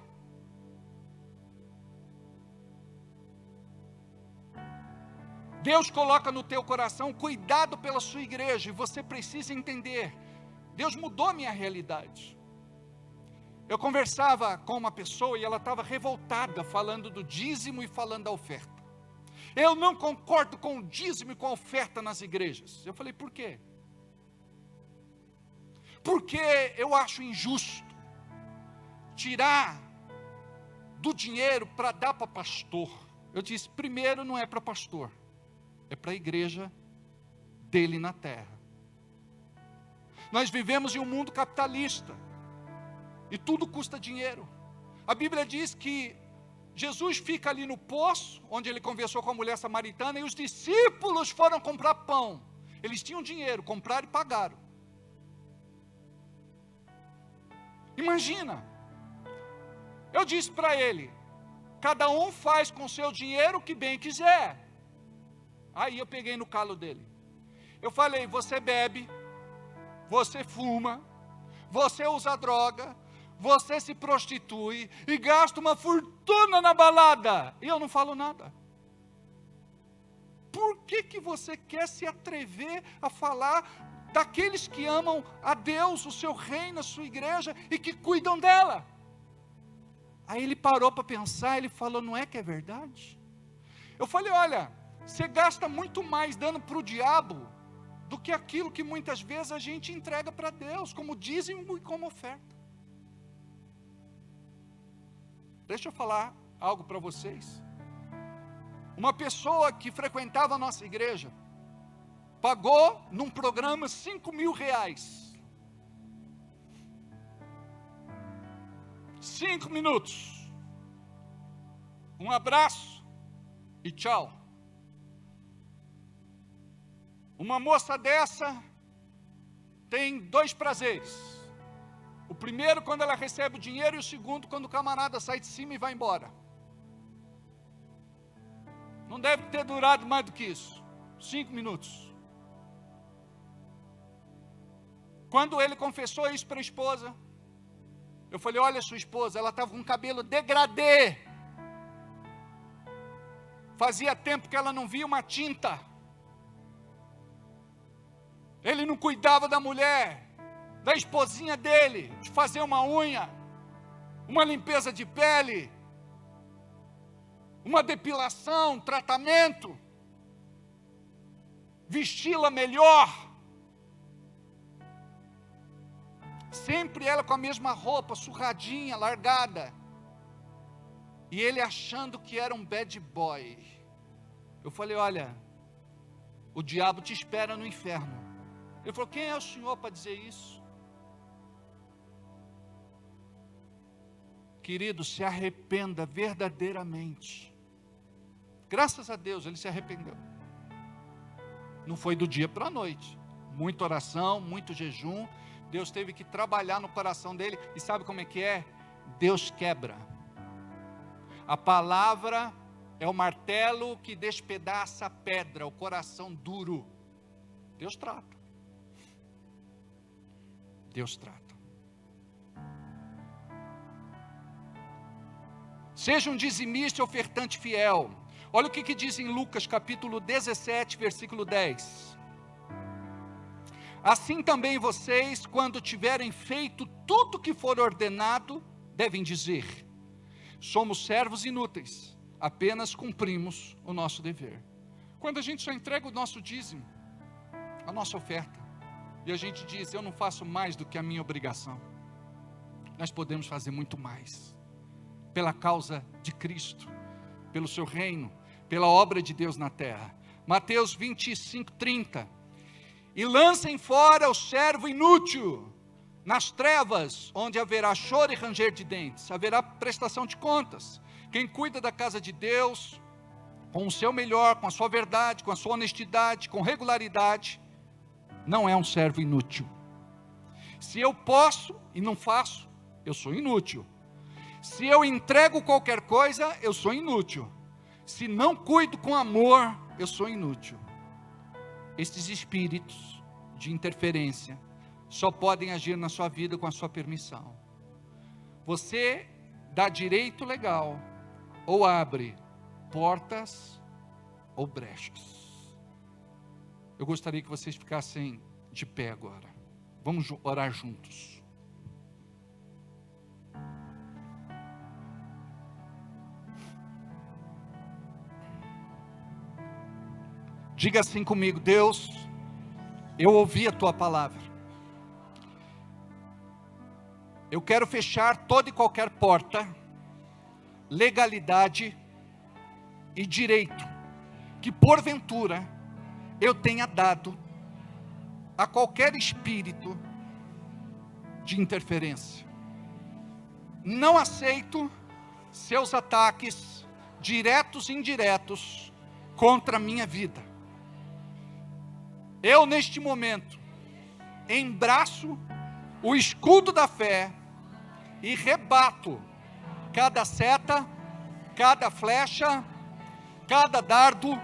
Deus coloca no teu coração cuidado pela sua igreja, e você precisa entender, Deus mudou a minha realidade. Eu conversava com uma pessoa e ela estava revoltada, falando do dízimo e falando da oferta. Eu não concordo com o dízimo e com a oferta nas igrejas. Eu falei, por quê? Porque eu acho injusto tirar do dinheiro para dar para pastor. Eu disse, primeiro não é para pastor, é para a igreja dele na terra. Nós vivemos em um mundo capitalista, e tudo custa dinheiro. A Bíblia diz que Jesus fica ali no poço, onde ele conversou com a mulher samaritana, e os discípulos foram comprar pão. Eles tinham dinheiro, compraram e pagaram. Imagina, eu disse para ele, cada um faz com seu dinheiro o que bem quiser. Aí eu peguei no calo dele. Eu falei, você bebe, você fuma, você usa droga, você se prostitui e gasta uma fortuna na balada. E eu não falo nada. Por que você quer se atrever a falar daqueles que amam a Deus, o seu reino, a sua igreja e que cuidam dela? Aí ele parou para pensar, ele falou, não é que é verdade? Eu falei, olha, você gasta muito mais dando para o diabo do que aquilo que muitas vezes a gente entrega para Deus, como dízimo e como oferta. Deixa eu falar algo para vocês. Uma pessoa que frequentava a nossa igreja, pagou num programa 5 mil reais. 5 minutos. Um abraço e tchau. Uma moça dessa tem 2 prazeres. O primeiro, quando ela recebe o dinheiro, e o segundo, quando o camarada sai de cima e vai embora. Não deve ter durado mais do que isso. 5 minutos. Quando ele confessou isso para a esposa, eu falei, olha sua esposa, ela estava com cabelo degradê. Fazia tempo que ela não via uma tinta. Ele não cuidava da mulher, da esposinha dele, de fazer uma unha, uma limpeza de pele, uma depilação, um tratamento, vesti-la melhor. Sempre ela com a mesma roupa, surradinha, largada. E ele achando que era um bad boy. Eu falei, olha, o diabo te espera no inferno. Ele falou, quem é o senhor para dizer isso? Querido, se arrependa verdadeiramente. Graças a Deus ele se arrependeu. Não foi do dia para a noite. Muita oração, muito jejum. Deus teve que trabalhar no coração dele. E sabe como é que é? Deus quebra. A palavra é o martelo que despedaça a pedra, o coração duro. Deus trata. Deus trata. Seja um dizimista e ofertante fiel. Olha o que diz em Lucas capítulo 17, versículo 10. Assim também vocês, quando tiverem feito tudo que for ordenado, devem dizer, somos servos inúteis, apenas cumprimos o nosso dever. Quando a gente só entrega o nosso dízimo, a nossa oferta, e a gente diz, eu não faço mais do que a minha obrigação, nós podemos fazer muito mais, pela causa de Cristo, pelo seu reino, pela obra de Deus na terra. Mateus 25, 30. E lancem fora o servo inútil, nas trevas, onde haverá choro e ranger de dentes, haverá prestação de contas. Quem cuida da casa de Deus, com o seu melhor, com a sua verdade, com a sua honestidade, com regularidade, não é um servo inútil. Se eu posso e não faço, eu sou inútil. Se eu entrego qualquer coisa, eu sou inútil. Se não cuido com amor, eu sou inútil. Estes espíritos de interferência só podem agir na sua vida com a sua permissão. Você dá direito legal, ou abre portas ou brechas. Eu gostaria que vocês ficassem de pé agora. Vamos orar juntos. Diga assim comigo, Deus, eu ouvi a tua palavra. Eu quero fechar toda e qualquer porta, legalidade e direito que porventura eu tenha dado a qualquer espírito de interferência. Não aceito seus ataques diretos e indiretos contra a minha vida. Eu, neste momento, embraço o escudo da fé e rebato cada seta, cada flecha, cada dardo,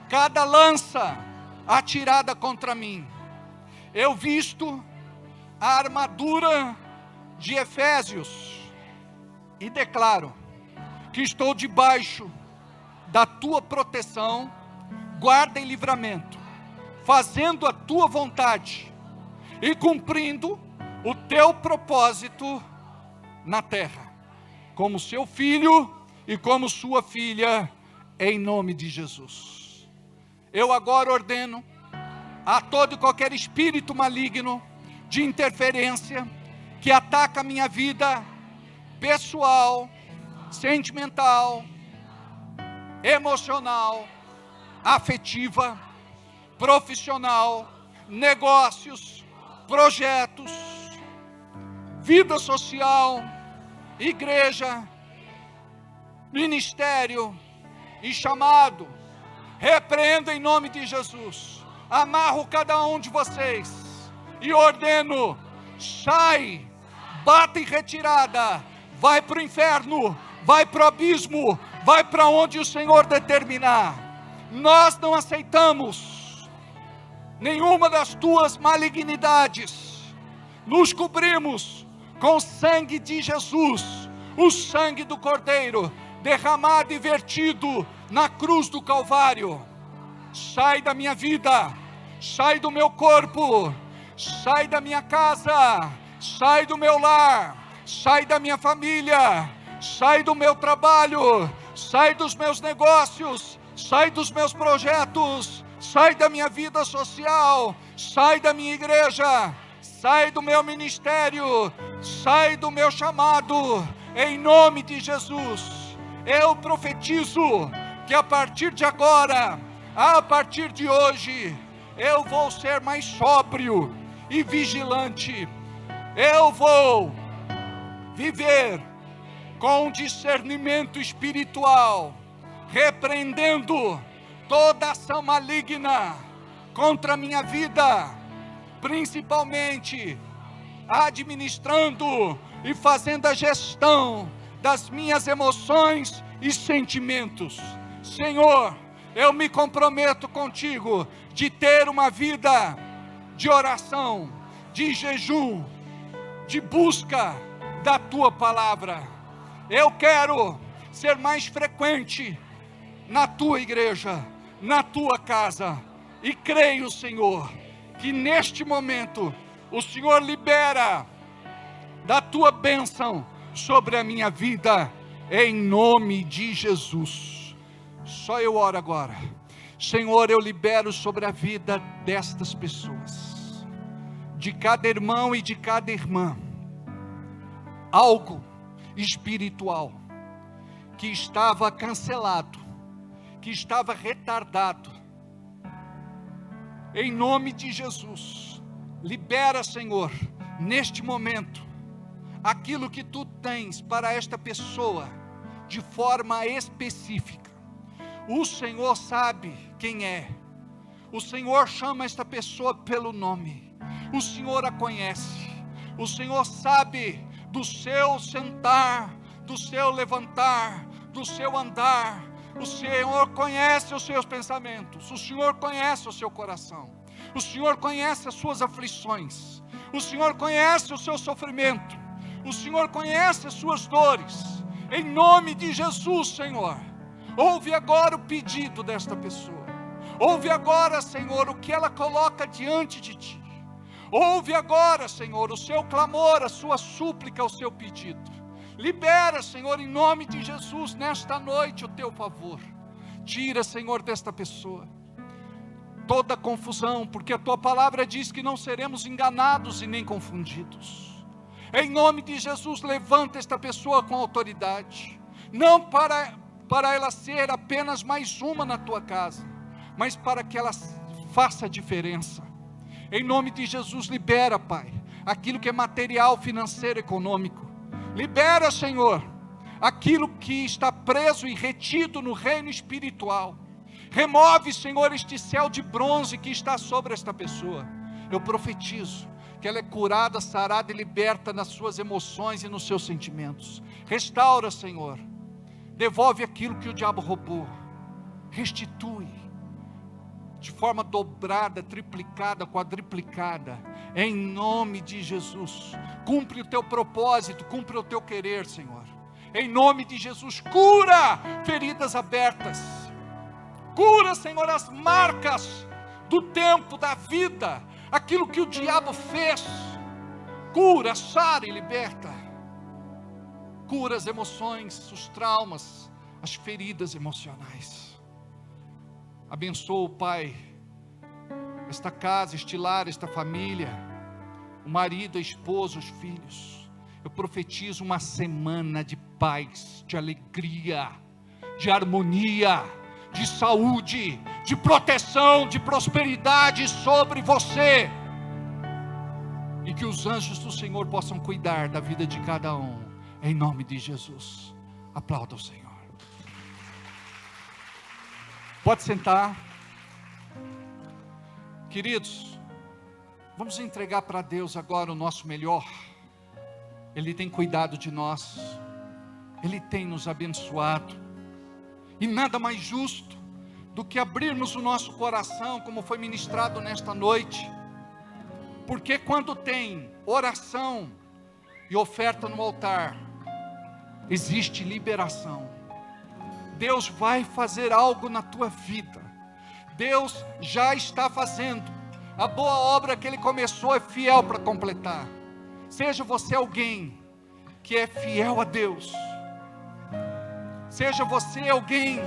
cada lança atirada contra mim. Eu visto a armadura de Efésios e declaro que estou debaixo da tua proteção, guarda e livramento, fazendo a tua vontade e cumprindo o teu propósito na terra, como seu filho e como sua filha, em nome de Jesus. Eu agora ordeno a todo e qualquer espírito maligno de interferência que ataca a minha vida pessoal, sentimental, emocional, afetiva, profissional, negócios, projetos, vida social, igreja, ministério e chamado. Repreendo em nome de Jesus. Amarro cada um de vocês e ordeno: sai, bata em retirada, vai para o inferno, vai para o abismo, vai para onde o Senhor determinar. Nós não aceitamos nenhuma das tuas malignidades. Nos cobrimos com o sangue de Jesus, o sangue do Cordeiro, derramado e vertido na cruz do Calvário. Sai da minha vida, sai do meu corpo, sai da minha casa, sai do meu lar, sai da minha família, sai do meu trabalho, sai dos meus negócios, sai dos meus projetos, sai da minha vida social, sai da minha igreja, sai do meu ministério, sai do meu chamado, em nome de Jesus. Eu profetizo que a partir de agora, a partir de hoje, eu vou ser mais sóbrio e vigilante. Eu vou viver com discernimento espiritual, repreendendo toda ação maligna contra a minha vida, principalmente administrando e fazendo a gestão das minhas emoções e sentimentos. Senhor, eu me comprometo contigo de ter uma vida de oração, de jejum, de busca da tua palavra. Eu quero ser mais frequente na tua igreja, na tua casa, e creio, Senhor, que neste momento o Senhor libera da tua bênção sobre a minha vida, em nome de Jesus. Só eu oro agora. Senhor, eu libero sobre a vida destas pessoas, de cada irmão e de cada irmã, algo espiritual que estava cancelado, que estava retardado. Em nome de Jesus, libera, Senhor, neste momento, aquilo que tu tens para esta pessoa, de forma específica. O Senhor sabe quem é. O Senhor chama esta pessoa pelo nome. O Senhor a conhece. O Senhor sabe do seu sentar, do seu levantar, do seu andar. O Senhor conhece os seus pensamentos. O Senhor conhece o seu coração. O Senhor conhece as suas aflições. O Senhor conhece o seu sofrimento. O Senhor conhece as suas dores. Em nome de Jesus, Senhor, ouve agora o pedido desta pessoa. Ouve agora, Senhor, o que ela coloca diante de ti. Ouve agora, Senhor, o seu clamor, a sua súplica, o seu pedido. Libera, Senhor, em nome de Jesus, nesta noite o teu favor. Tira, Senhor, desta pessoa toda confusão, porque a tua palavra diz que não seremos enganados e nem confundidos. Em nome de Jesus, levanta esta pessoa com autoridade, não para ela ser apenas mais uma na tua casa, mas para que ela faça a diferença. Em nome de Jesus, libera, Pai, aquilo que é material, financeiro, econômico. Libera, Senhor, aquilo que está preso e retido no reino espiritual. Remove, Senhor, este céu de bronze que está sobre esta pessoa. Eu profetizo que ela é curada, sarada e liberta nas suas emoções e nos seus sentimentos. Restaura, Senhor. Devolve aquilo que o diabo roubou. Restitui de forma dobrada, triplicada, quadriplicada, em nome de Jesus. Cumpre o teu propósito, cumpre o teu querer, Senhor. Em nome de Jesus, cura feridas abertas. Cura, Senhor, as marcas do tempo, da vida, aquilo que o diabo fez. Cura, sara e liberta. Cura as emoções, os traumas, as feridas emocionais. Abençoa, Pai, esta casa, este lar, esta família, o marido, a esposa, os filhos. Eu profetizo uma semana de paz, de alegria, de harmonia, de saúde, de proteção, de prosperidade sobre você. E que os anjos do Senhor possam cuidar da vida de cada um. em nome de Jesus. Aplauda o Senhor. Pode sentar. Queridos, vamos entregar para Deus agora o nosso melhor. Ele tem cuidado de nós, Ele tem nos abençoado, e nada mais justo do que abrirmos o nosso coração, como foi ministrado nesta noite, porque quando tem oração e oferta no altar, existe liberação. Deus vai fazer algo na tua vida, Deus já está fazendo, a boa obra que Ele começou é fiel para completar. Seja você alguém que é fiel a Deus, seja você alguém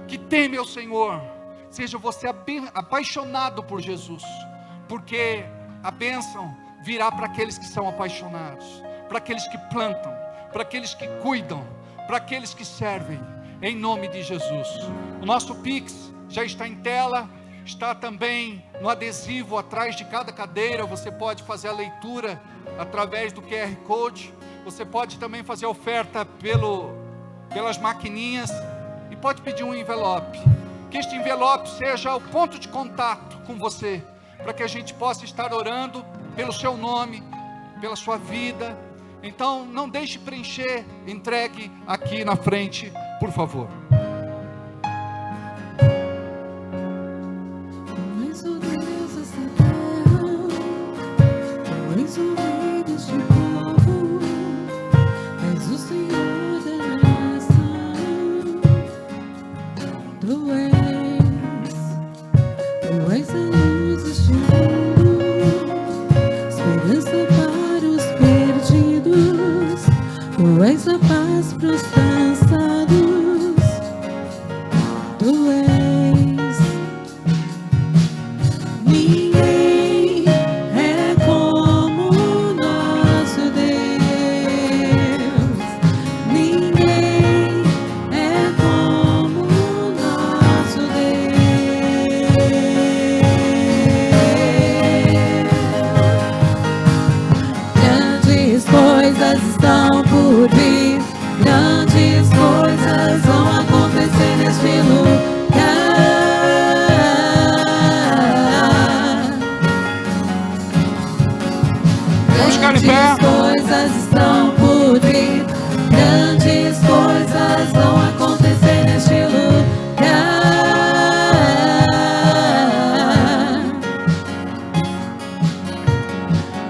que teme ao Senhor, seja você apaixonado por Jesus, porque a bênção virá para aqueles que são apaixonados, para aqueles que plantam, para aqueles que cuidam, para aqueles que servem, em nome de Jesus. O nosso Pix já está em tela, está também no adesivo atrás de cada cadeira. Você pode fazer a leitura através do QR Code, você pode também fazer a oferta pelas maquininhas, e pode pedir um envelope, que este envelope seja o ponto de contato com você, para que a gente possa estar orando pelo seu nome, pela sua vida. Então não deixe preencher, entregue aqui na frente, por favor. Tu és a paz pros cansados, Tu és. Ninguém é como o nosso Deus. Ninguém é como o nosso Deus. Grandes coisas estão por vir, grandes coisas vão acontecer neste lugar. Grandes coisas estão por vir, grandes coisas vão acontecer neste lugar.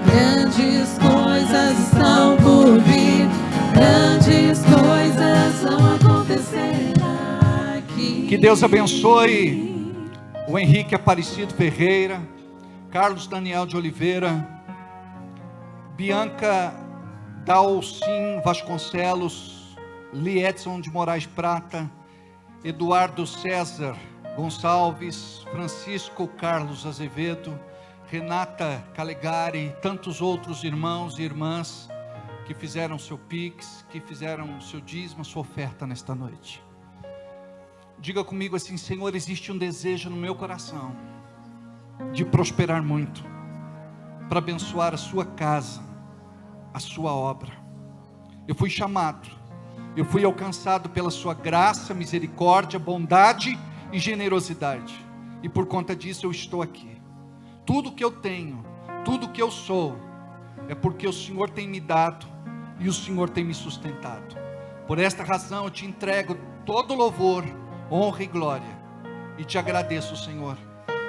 Grandes coisas estão por vir, grandes coisas vão acontecer aqui. Que Deus abençoe o Henrique Aparecido Ferreira, Carlos Daniel de Oliveira, Bianca Dalcin Vasconcelos, Liedson de Moraes Prata, Eduardo César Gonçalves, Francisco Carlos Azevedo, Renata Calegari e tantos outros irmãos e irmãs que fizeram seu Pix, que fizeram seu dízimo, sua oferta nesta noite. Diga comigo assim: Senhor, existe um desejo no meu coração de prosperar muito, para abençoar a sua casa, a sua obra. Eu fui chamado, eu fui alcançado pela sua graça, misericórdia, bondade e generosidade, e por conta disso eu estou aqui. Tudo que eu tenho, tudo que eu sou, é porque o Senhor tem me dado e o Senhor tem me sustentado. Por esta razão eu te entrego todo louvor, honra e glória, e te agradeço, Senhor,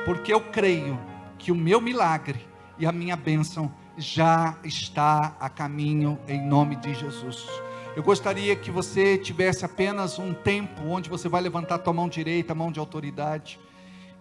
porque eu creio que o meu milagre e a minha bênção já está a caminho, em nome de Jesus. Eu gostaria que você tivesse apenas um tempo onde você vai levantar a tua mão direita, a mão de autoridade,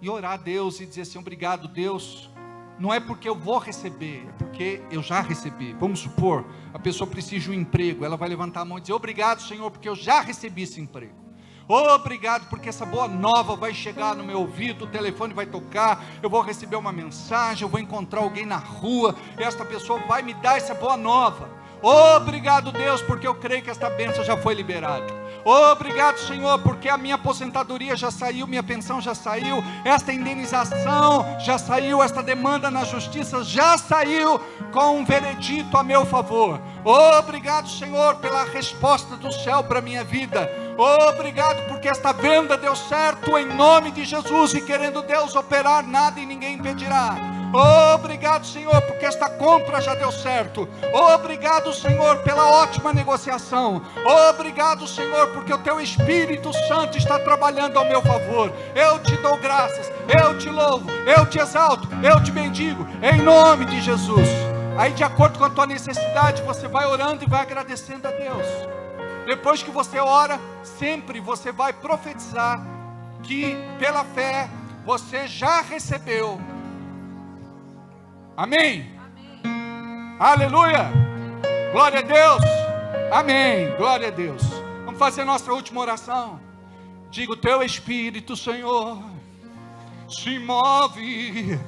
e orar a Deus e dizer assim: obrigado, Deus. Não é porque eu vou receber, é porque eu já recebi. Vamos supor, a pessoa precisa de um emprego, ela vai levantar a mão e dizer: obrigado, Senhor, porque eu já recebi esse emprego. Obrigado, porque essa boa nova vai chegar no meu ouvido, o telefone vai tocar, eu vou receber uma mensagem, eu vou encontrar alguém na rua, e esta pessoa vai me dar essa boa nova. Obrigado, Deus, porque eu creio que esta bênção já foi liberada. Obrigado, Senhor, porque a minha aposentadoria já saiu, minha pensão já saiu, esta indenização já saiu, esta demanda na justiça já saiu com um veredito a meu favor. Obrigado, Senhor, pela resposta do céu para a minha vida. Obrigado porque esta venda deu certo em nome de Jesus, e querendo Deus operar, nada e ninguém impedirá. Obrigado, Senhor, porque esta compra já deu certo. Obrigado, Senhor, pela ótima negociação. Obrigado, Senhor, porque o Teu Espírito Santo está trabalhando ao meu favor. Eu te dou graças, eu te louvo, eu te exalto, eu te bendigo, em nome de Jesus. Aí, de acordo com a tua necessidade, você vai orando e vai agradecendo a Deus. Depois que você ora, sempre você vai profetizar que pela fé você já recebeu. Amém? Amém. Aleluia. Glória a Deus. Amém. Glória a Deus. Vamos fazer nossa última oração. Diga: o Teu Espírito, Senhor, se move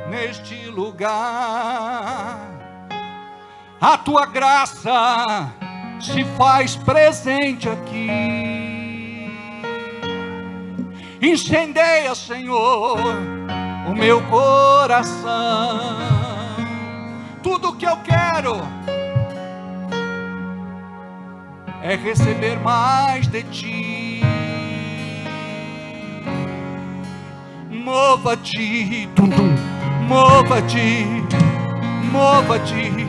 neste lugar. A Tua graça se faz presente aqui. Incendeia, Senhor, o meu coração. Tudo que eu quero é receber mais de Ti. Mova-te, mova-te, mova-te,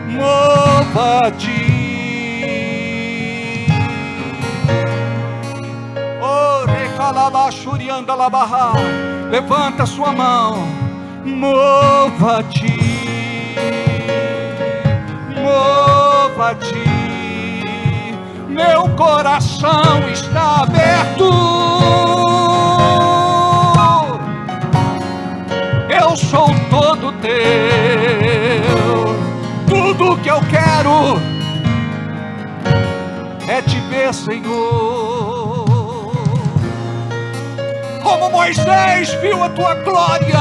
mova-te. Oh, recalabachurianda labarra. Levanta sua mão. Mova-te, mova-te. Meu coração está aberto. Eu sou todo teu. Tudo que eu quero é te ver, Senhor. Como Moisés viu a Tua glória,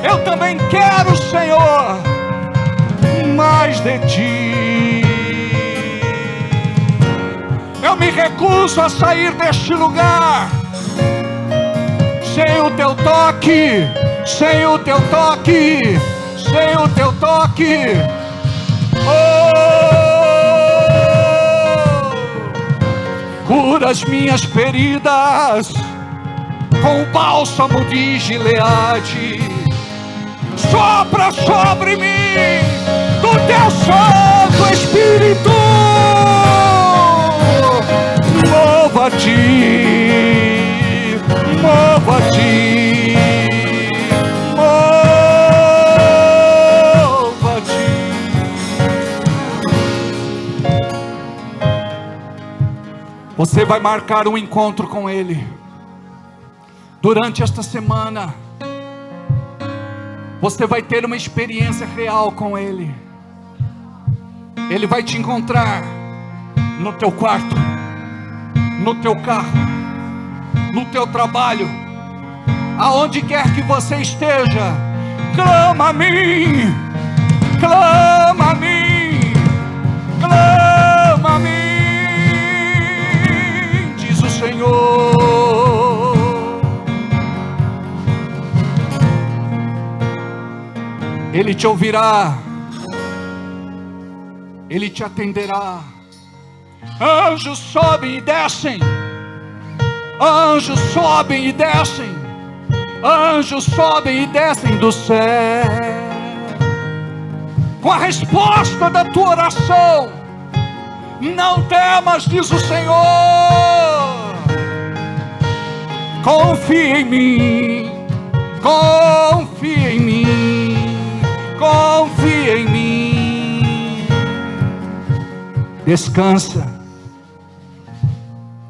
eu também quero, Senhor, mais de Ti. Eu me recuso a sair deste lugar sem o Teu toque, sem o Teu toque, sem o Teu toque. Oh, cura as minhas feridas com o bálsamo de Gileade. Sopra sobre mim do Teu Santo Espírito. Mova-te, mova-te, mova-te. Você vai marcar um encontro com Ele durante esta semana. Você vai ter uma experiência real com Ele. Ele vai te encontrar no teu quarto, no teu carro, no teu trabalho, aonde quer que você esteja. Clama a mim, clama a mim, clama a mim, diz o Senhor. Ele te ouvirá, Ele te atenderá. Anjos sobem e descem, anjos sobem e descem, anjos sobem e descem do céu, com a resposta da tua oração. Não temas, diz o Senhor. Confia em mim, confia em mim, confia em mim. Descansa.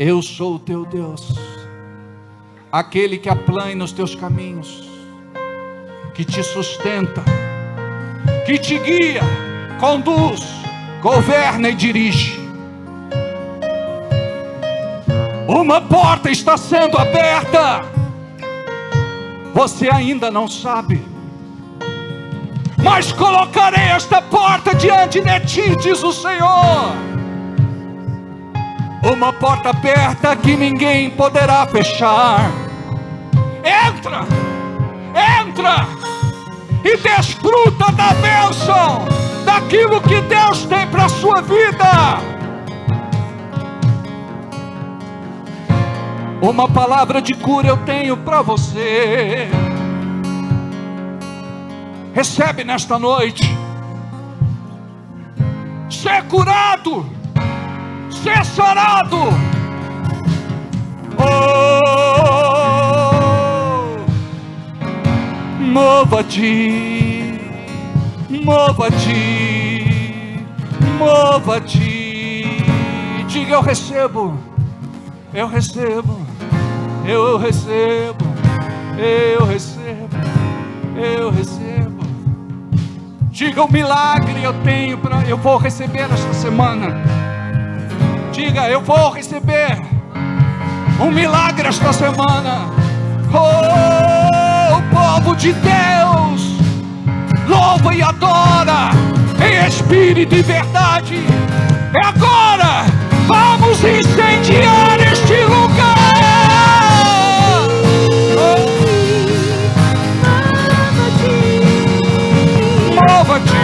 Eu sou o teu Deus, aquele que aplana os teus caminhos, que te sustenta, que te guia, conduz, governa e dirige. Uma porta está sendo aberta, você ainda não sabe, mas colocarei esta porta diante de ti, diz o Senhor. Uma porta aberta que ninguém poderá fechar. Entra, entra e desfruta da bênção, daquilo que Deus tem para a sua vida. Uma palavra de cura eu tenho para você. Recebe nesta noite. Ser curado, ser sarado. Oh, mova-te, mova-te, mova-te. Diga: eu recebo, eu recebo, eu recebo, eu recebo, eu recebo. Diga: o milagre eu tenho eu vou receber esta semana. Diga: eu vou receber um milagre esta semana. Oh, o povo de Deus louva e adora em espírito e verdade. É agora, vamos incendiar este lugar. Mova-te.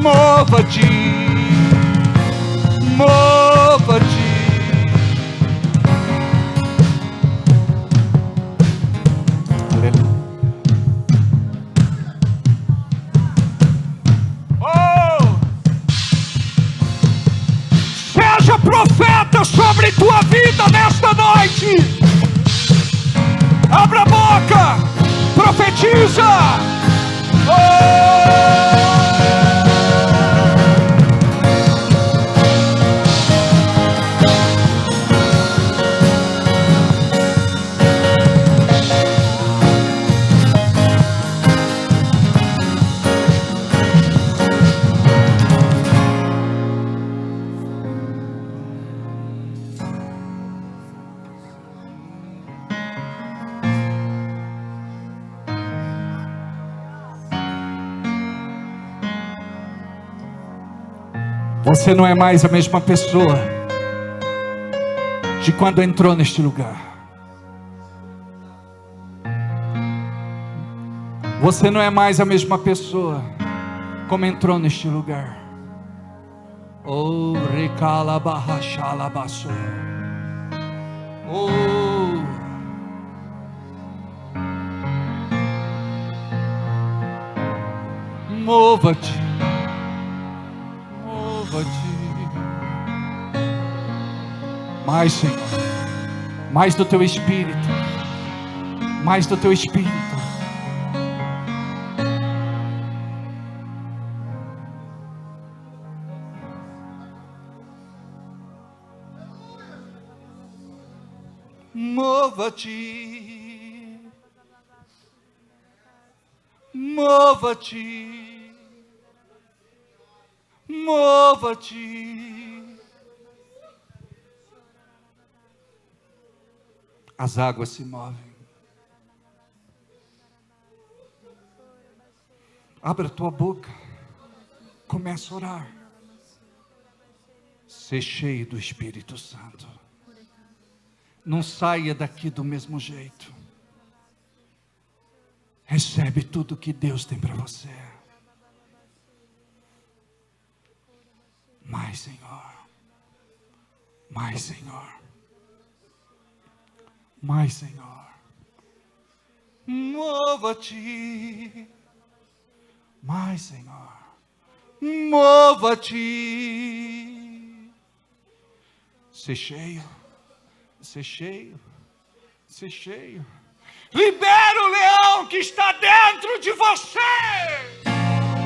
Mova-te, mova-te. Aleluia. Oh! Seja profeta sobre tua vida nesta noite. Abra a boca, profetiza. Oh! Você não é mais a mesma pessoa de quando entrou neste lugar. Você não é mais a mesma pessoa como entrou neste lugar. Oh, recalabahachalabaço. Oh, mova-te. Mais, Senhor, mais do teu Espírito, mais do teu Espírito. Mova-te, mova-te, mova-te. As águas se movem. Abra tua boca. Começa a orar. Ser cheio do Espírito Santo. Não saia daqui do mesmo jeito. Recebe tudo que Deus tem para você. Mais, Senhor. Mais, Senhor. Mais, Senhor. Mova-te. Mais, Senhor. Mova-te. Ser cheio. Ser cheio. Ser cheio. Libera o leão que está dentro de você.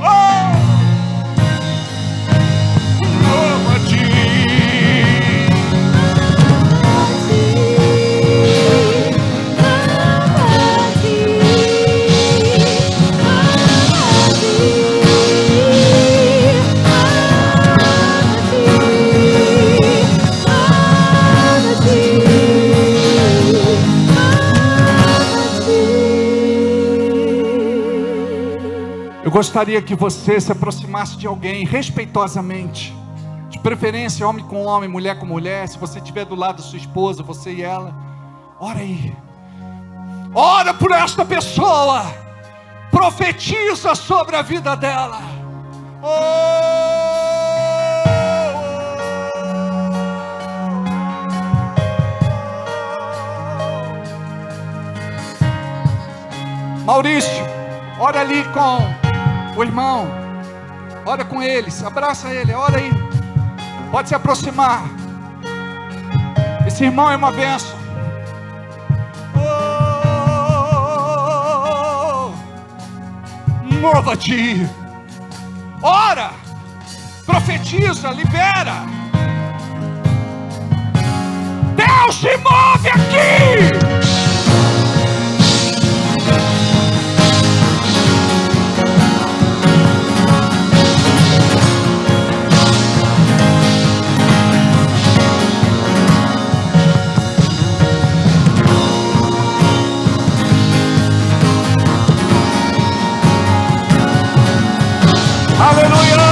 Oh! Mova-te. Eu gostaria que você se aproximasse de alguém respeitosamente, de preferência homem com homem, mulher com mulher. Se você estiver do lado da sua esposa, você e ela, ora aí, ora por esta pessoa, profetiza sobre a vida dela. Maurício, ora ali com o irmão, ora com eles, abraça ele, ora aí, pode se aproximar. Esse irmão é uma bênção. Mova-te, ora, profetiza, libera. Deus se move aqui. Aleluia!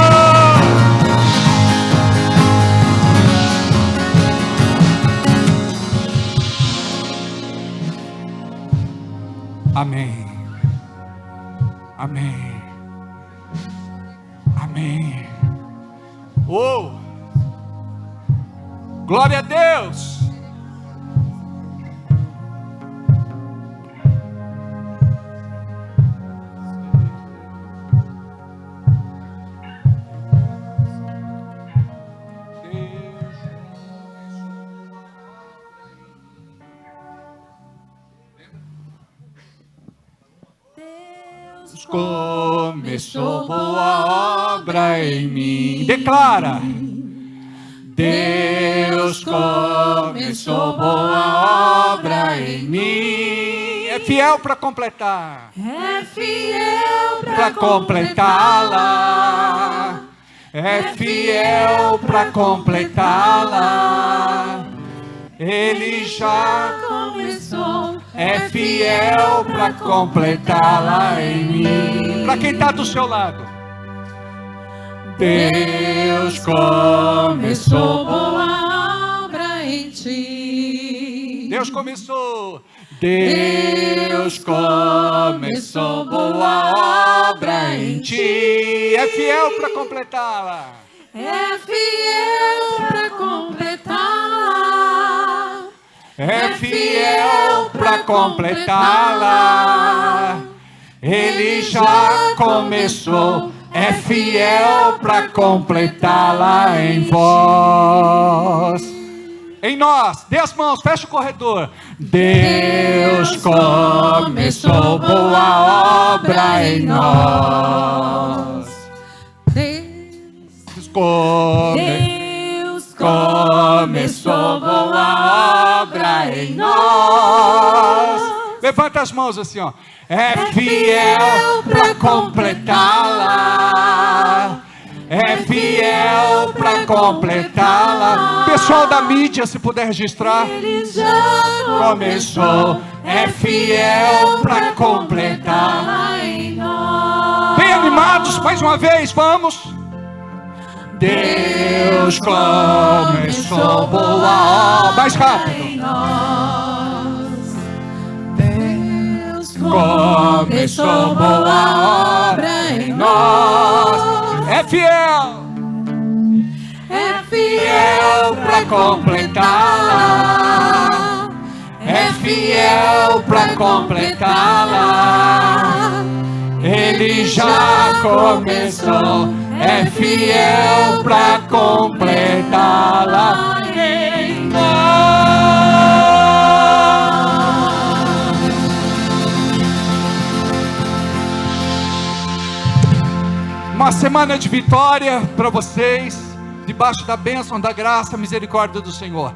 Amém. Amém. Amém. Oh! Glória a Deus! Começou boa obra em mim. Declara. Deus começou boa obra em mim. É fiel para completar. É fiel Para completá-la. É fiel para completá-la. Ele já começou. É fiel para completá-la em mim. Para quem está do seu lado. Deus começou boa obra em ti. Deus começou. Deus começou boa obra em ti. É fiel para completá-la. É fiel para completá-la. É fiel para completá-la. Ele já começou. É fiel para completá-la em vós. Em nós. Dê as mãos, fecha o corredor. Deus começou boa obra em nós. Deus começou boa obra em nós. Levanta as mãos assim, ó. É fiel para completá-la. É fiel para completá-la. Pessoal da mídia, se puder registrar. Ele já Começou. É fiel para completá-la em nós. Bem animados, mais uma vez, vamos. Deus começou boa obra. Mais rápido. Deus Começou boa obra em nós. É fiel. É Fiel para completá-la. É fiel para completá-la. Ele já começou, é fiel para completá-la em nós. Uma semana de vitória para vocês, debaixo da bênção, da graça, misericórdia do Senhor.